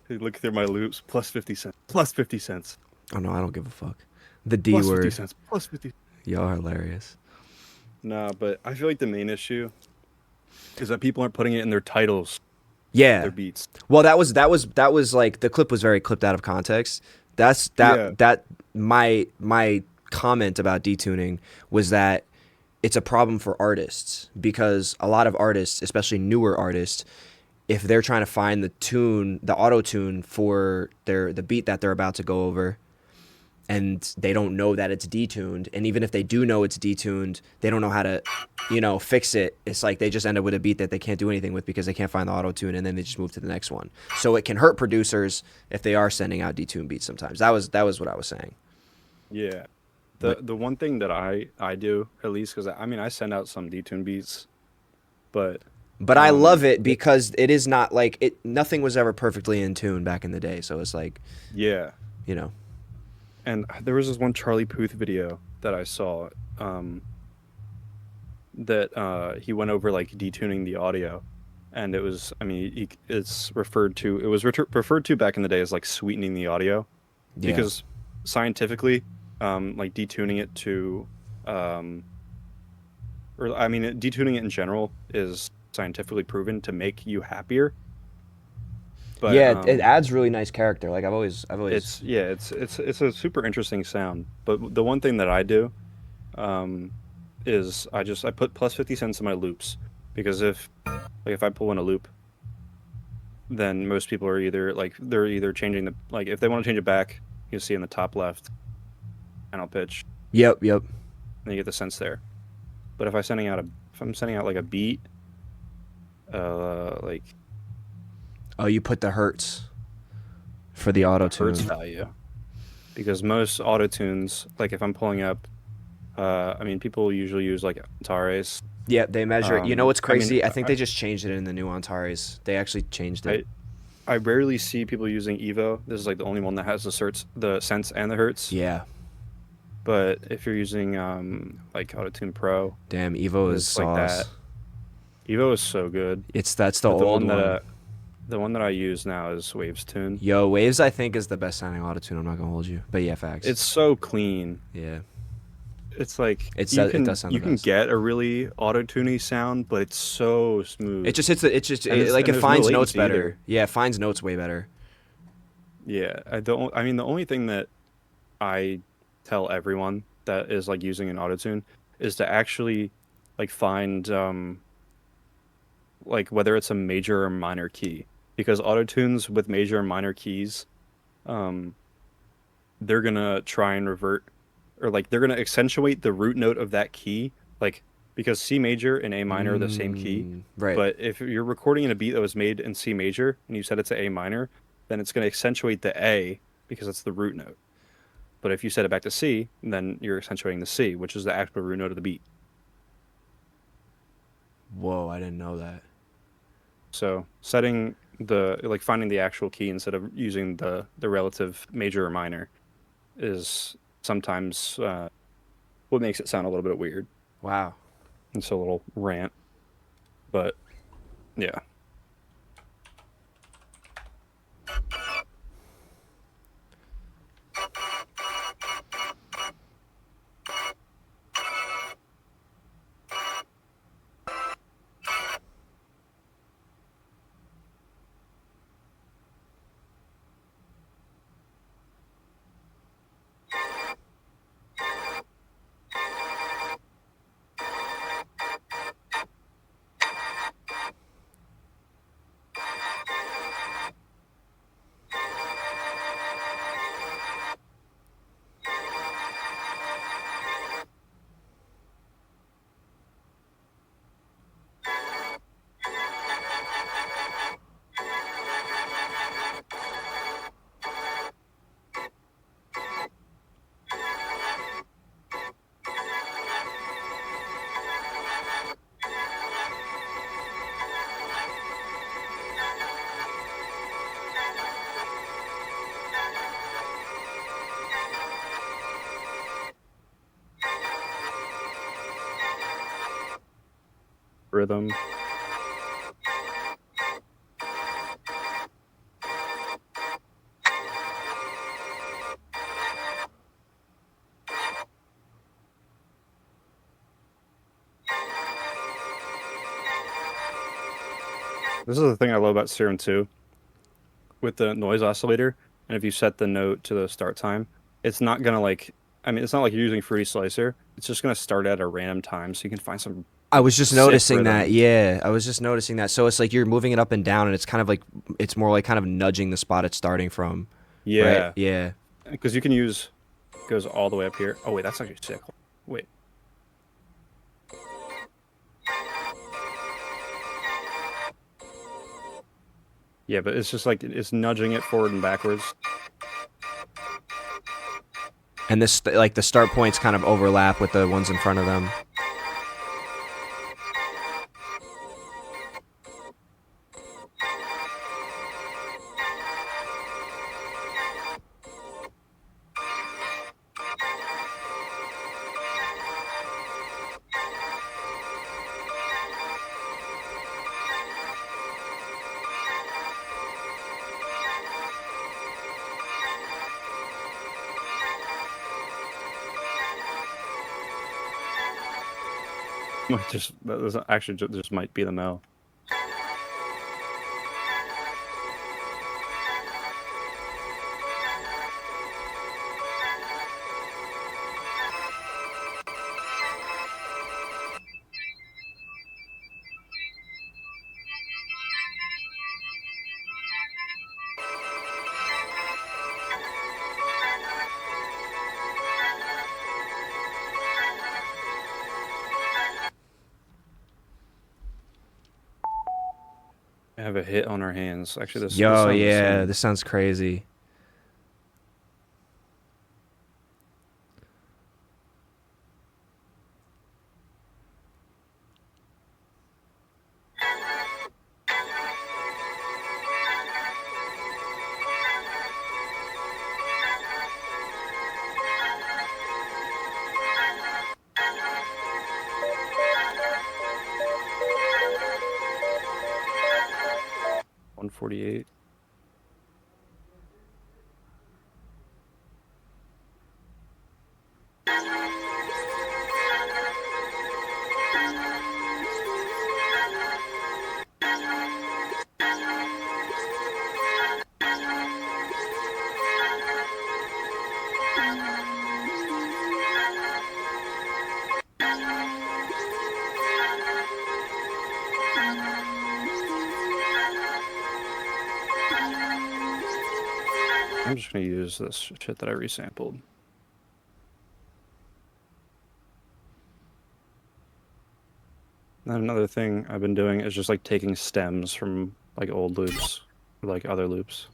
Hey, look through my loops. Plus 50 cents. Plus 50 cents. Oh no, I don't give a fuck. The D Plus 50 word. cents. Plus 50. Y'all are hilarious. Nah, but I feel like the main issue is that people aren't putting it in their titles, Yeah. their beats. Well, that was like the clip was very clipped out of context. That my comment about detuning was that it's a problem for artists because a lot of artists, especially newer artists, if they're trying to find the auto tune for the beat that they're about to go over, and they don't know that it's detuned, and even if they do know it's detuned, they don't know how to, fix it. It's like they just end up with a beat that they can't do anything with because they can't find the auto tune, and then they just move to the next one. So it can hurt producers if they are sending out detuned beats sometimes. That was what I was saying. Yeah. The one thing that I do, at least, because I send out some detuned beats, but I love it because it is not like it. Nothing was ever perfectly in tune back in the day. So it's like, yeah. you know. And there was this one Charlie Puth video that I saw that he went over like detuning the audio, and it was, I mean, it's referred to, it was referred to back in the day as like sweetening the audio, Yeah. because scientifically, like detuning it to, or I mean, detuning it in general is scientifically proven to make you happier. But yeah, it adds really nice character. Like I've always. it's a super interesting sound. But the one thing that I do, is I put plus 50 cents in my loops, because if I pull in a loop, then most people are they're either changing the, like if they want to change it back, you see in the top left final pitch. Yep. And you get the sense there. But if I'm sending out like a beat, like, oh, you put the hertz for the auto tune. hertz value, because most auto tunes, like if I'm pulling up, I mean, people usually use like Antares. Yeah, they measure. You know what's I mean, crazy? I think they just changed it in the new Antares. They actually changed it. I rarely see people using Evo. This is like the only one that has the sense and the hertz. Yeah. But if you're using like Autotune Pro, Damn, Evo is it's like sauce. that. Evo is so good. That's the But old one. The one that I use now is Waves Tune. Yo, Waves I think is the best sounding auto tune. I'm not gonna hold you, but yeah, facts. It's so clean. yeah. It's like It does sound you the can best. get a really auto-tuney sound, but it's so smooth. It just hits it. And It there's no finds notes latency better. either. Yeah, it finds notes way better. Yeah, I mean, the only thing that I tell everyone that is like using an autotune is to actually like find like whether it's a major or minor key, because autotunes with major and minor keys, they're gonna try and revert, or like they're gonna accentuate the root note of that key, like, because C major and A minor are the same key. Right. But if you're recording in a beat that was made in C major and you set it to A minor, then it's going to accentuate the A because it's the root note. But if you set it back to C, then you're accentuating the C, which is the actual root note of the beat. Whoa, I didn't know that. So finding the actual key instead of using the relative major or minor is sometimes what makes it sound a little bit weird. Wow. It's a little rant, but yeah. Rhythm. This is the thing I love about Serum 2 with the noise oscillator. And if you set the note to the start time, it's not going to like, I mean, it's not like you're using Fruity Slicer. It's just going to start at a random time so you can find some. I was just sick noticing that. rhythm. Yeah, I was just noticing that. So it's like you're moving it up and down, and it's kind of like it's more like kind of nudging the spot it's starting from. Yeah. Right? Yeah. Because you can use, goes all the way up here. Oh, wait, that's actually sick. Wait. Yeah, but it's just like, it's nudging it forward and backwards. And this like the start points kind of overlap with the ones in front of them. Might just that was actually just might be the Mel. I have a hit on our hands. Actually, this Yo, sounds yeah, insane. this sounds crazy. $148. I'm just gonna use this shit that I resampled. And another thing I've been doing is just like taking stems from like old loops, or, like other loops.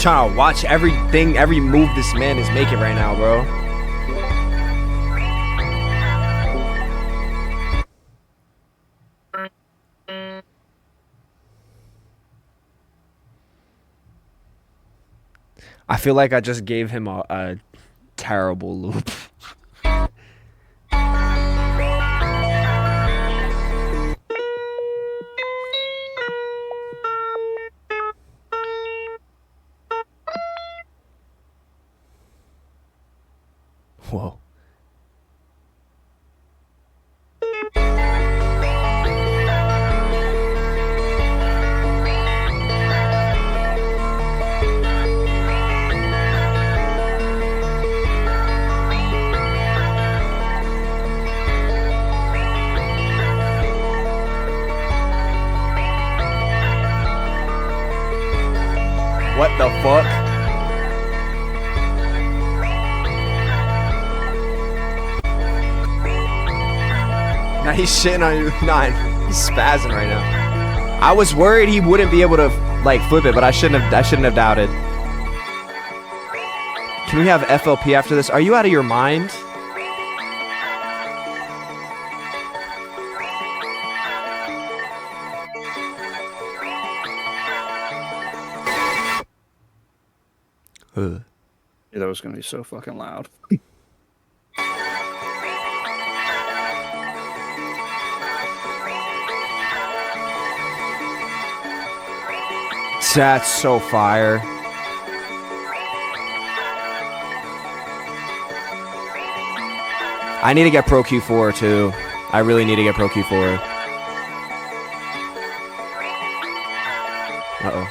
trying to watch everything, every move this man is making right now, bro. I feel like I just gave him a terrible loop. Whoa. What the fuck? Now he's shitting on you. Nah, he's spazzing right now. I was worried he wouldn't be able to like flip it, but I shouldn't have doubted. Can we have FLP after this? Are you out of your mind? Yeah, that was gonna be so fucking loud. That's so fire. I need to get Pro Q4 too. I really need to get Pro Q4. Uh-oh.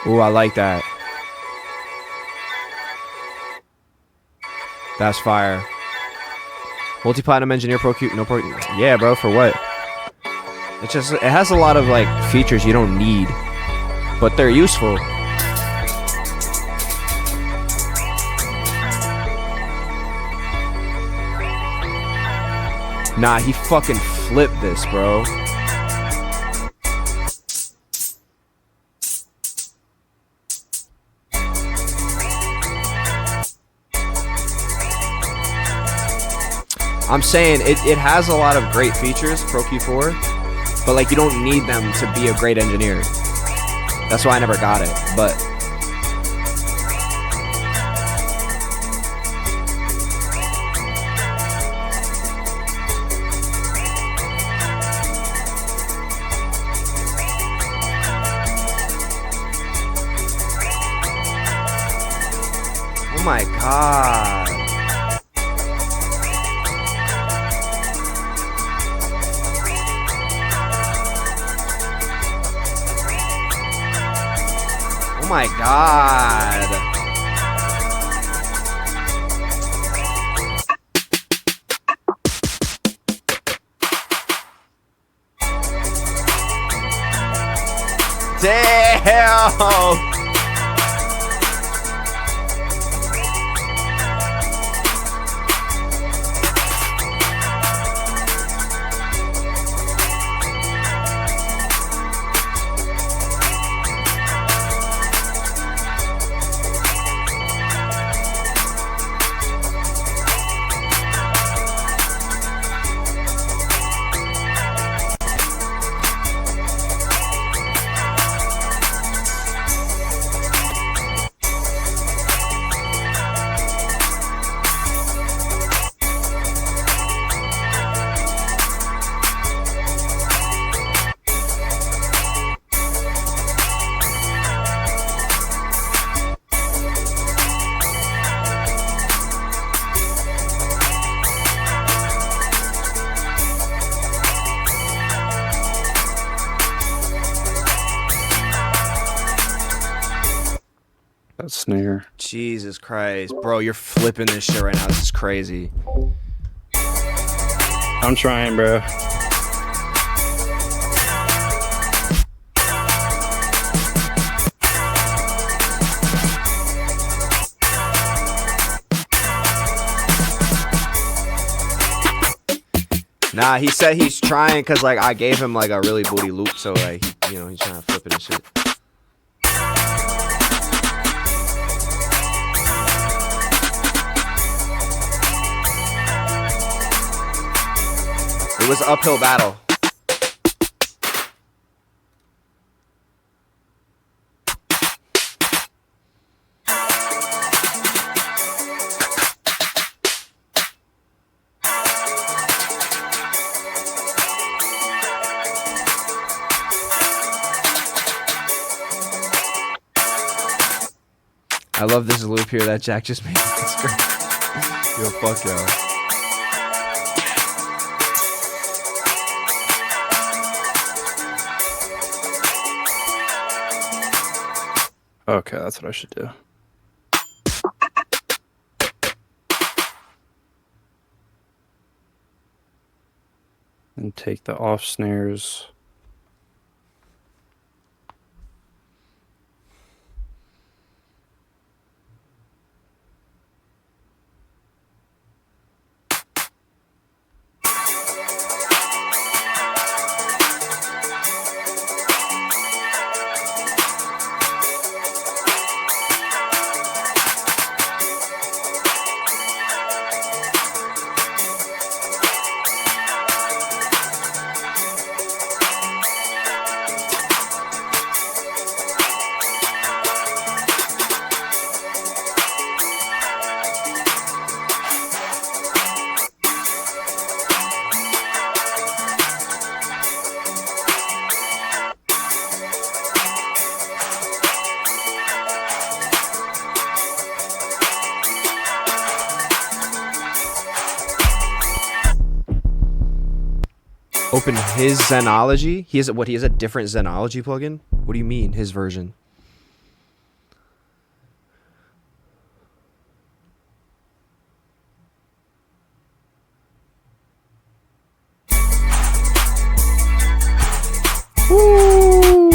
Ooh, I like that. That's fire. Multi-platinum engineer pro Q, no pro. Yeah, bro, for what? It has a lot of like features you don't need, but they're useful. Nah, he fucking flipped this, bro. I'm saying it has a lot of great features, Pro Q4, but like you don't need them to be a great engineer. That's why I never got it, but oh my god. Oh my god. Damn. that snare. Jesus Christ. Bro, you're flipping this shit right now. This is crazy. I'm trying, bro. Nah, he said he's trying because, like, I gave him, like, a really booty loop. So, like, you know, he's trying to flip it and shit. It was an uphill battle. I love this loop here that Jack just made. It's great. Yo, fuck y'all. Okay, that's what I should do. And take the off snares. Open his Zenology? He has what? He has a different Zenology plugin? What do you mean, his version? Woo!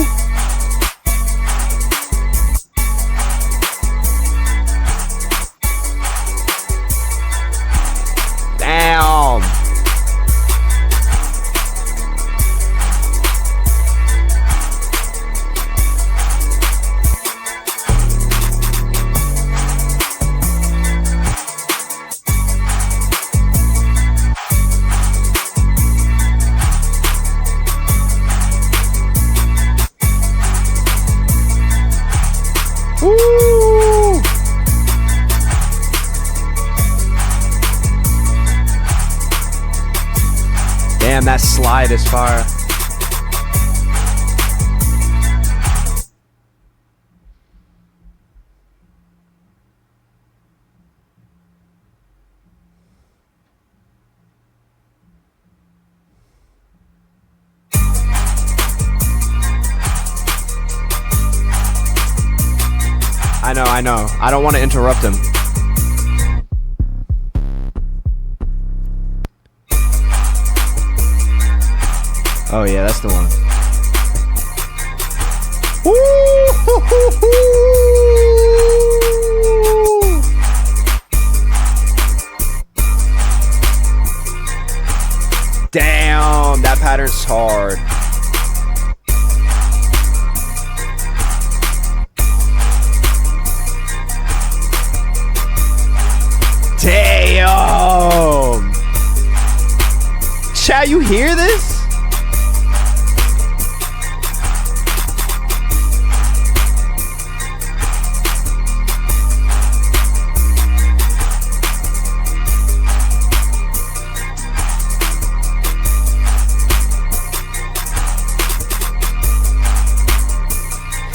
Damn! Woo! Damn, that slide is fire. I know. I don't want to interrupt him. Oh yeah, that's the one. Damn, that pattern's hard. Damn! Chat, you hear this?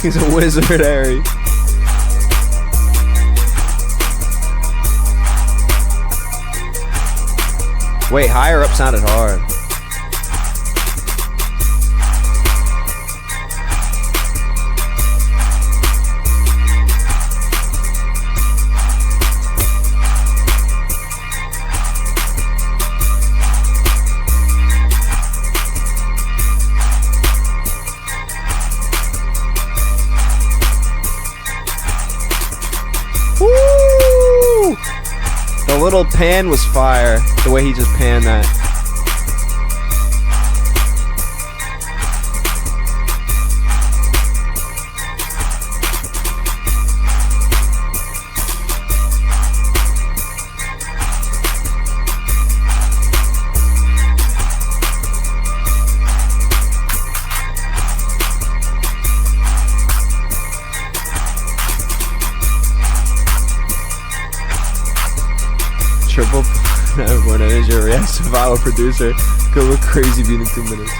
He's a wizard, Harry. Wait, higher up sounded hard. little pan was fire. The way he just panned that. Triple when it is your reaction if I were producer. Could look crazy being in 2 minutes.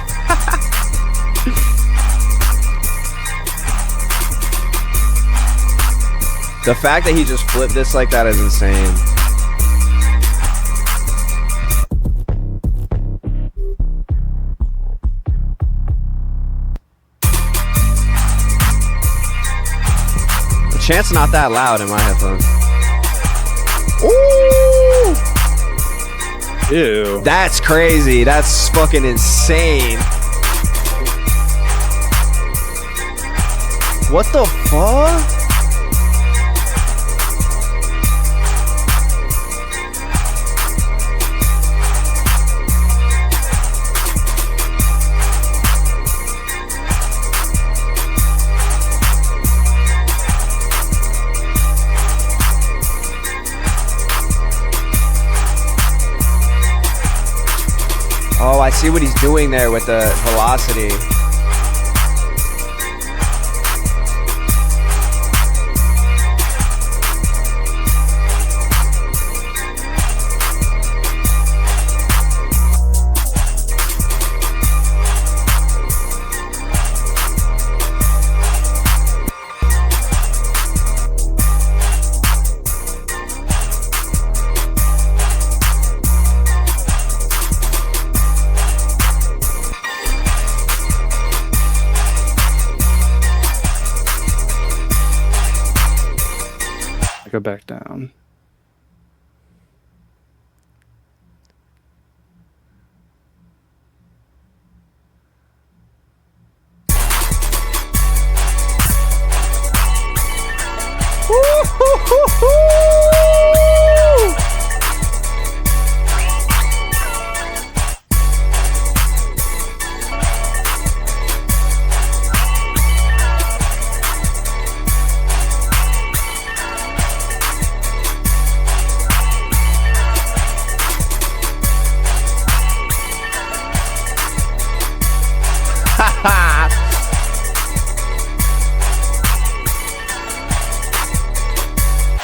The fact that he just flipped this like that is insane. The chant's not that loud in my headphones. Ooh! Ew. That's crazy. That's fucking insane. What the fuck? Oh, I see what he's doing there with the velocity. Go back down.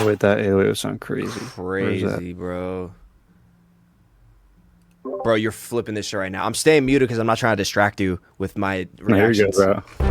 Wait, that 808 would sound crazy. Crazy, bro. Bro, you're flipping this shit right now. I'm staying muted because I'm not trying to distract you with my reactions. There you go, bro.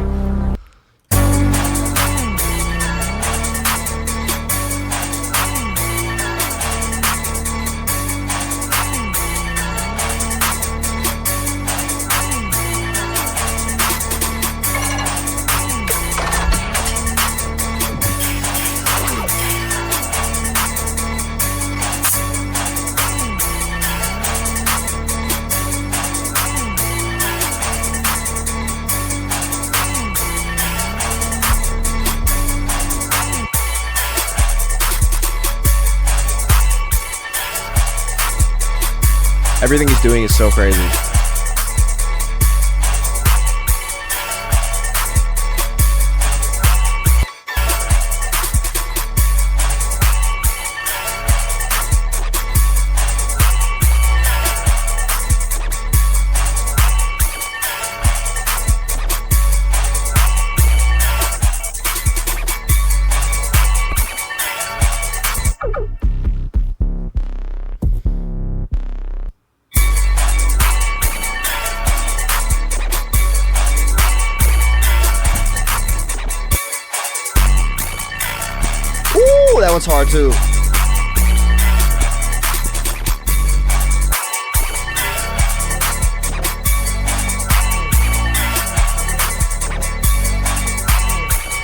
Everything he's doing is so crazy. That one's hard too.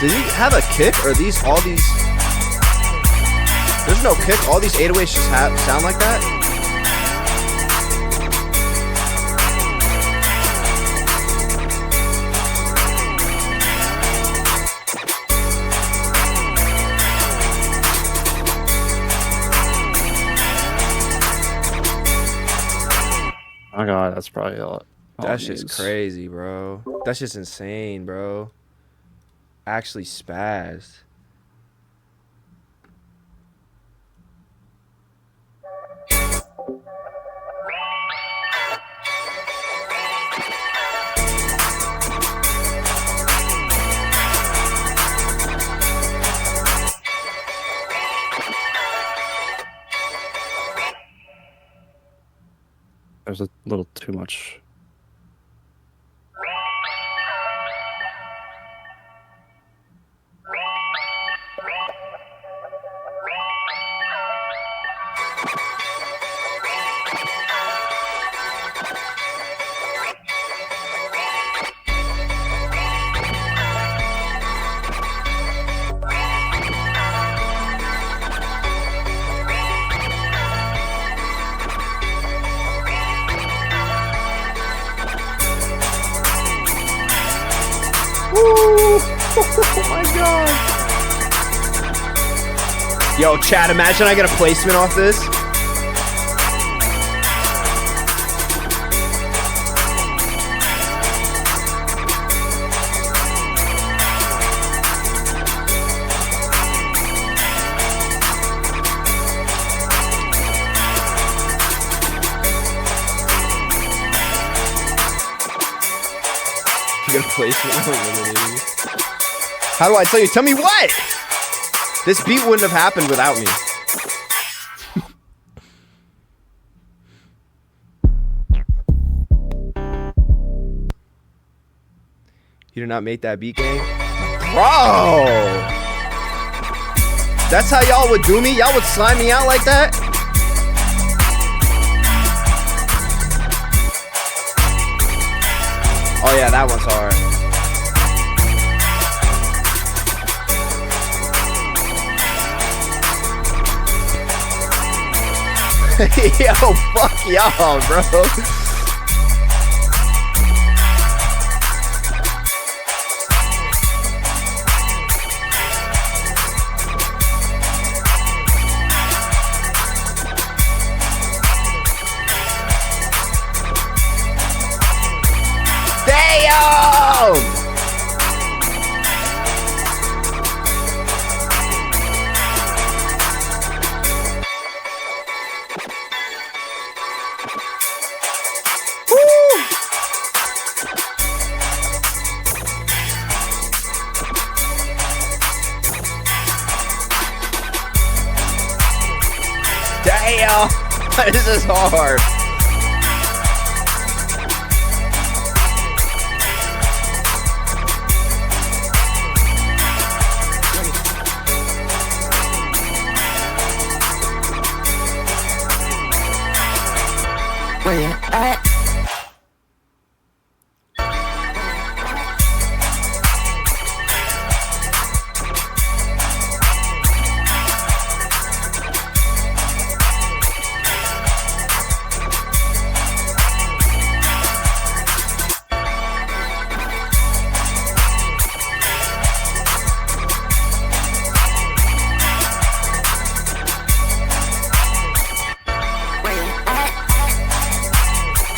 Did he have a kick or these all these? There's no kick. All these 808s just sound like that. god, that's probably all. That's just crazy, bro. That's just insane, bro. Actually spazzed. There's a little too much. Oh my god. Yo, chat, imagine I get a placement off this. You get a placement. How do I tell you? Tell me what? This beat wouldn't have happened without me. You did not make that beat, gang? Bro! That's how y'all would do me? Y'all would slime me out like that? Oh yeah, that one's hard. Yo, fuck y'all, bro. Damn! Damn! This is hard. Where you at?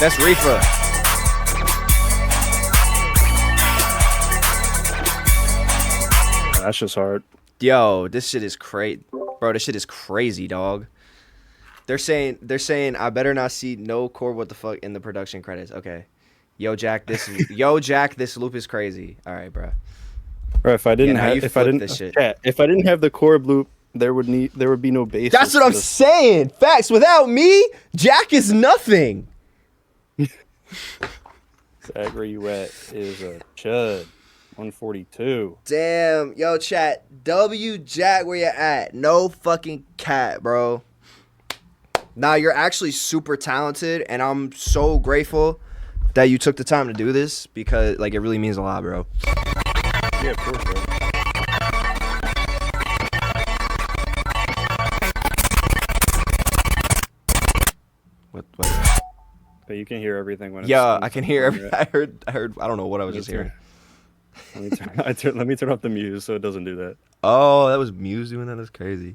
That's Reefa. That's just hard. Yo, this shit is crazy, bro. This shit is crazy, dog. They're saying I better not see no Corbwtf in the production credits. Okay, yo Jack, this loop is crazy. All right, bro. Bro, if I didn't this shit. if I didn't have the Corb loop, there would be no bass. That's what I'm saying. Facts. Without me, Jack is nothing. Zach, where you at is a chud. 142. Damn, yo chat. W Jack, where you at? No fucking cat, bro. Nah, you're actually super talented, and I'm so grateful that you took the time to do this because, like, it really means a lot, bro. Yeah, of course, bro. What? But you can hear everything when it's... Yeah, I can hear everything. I heard, I don't know what I was just hearing. Let me turn off the muse so it doesn't do that. Oh, that was Muse doing that? That's crazy.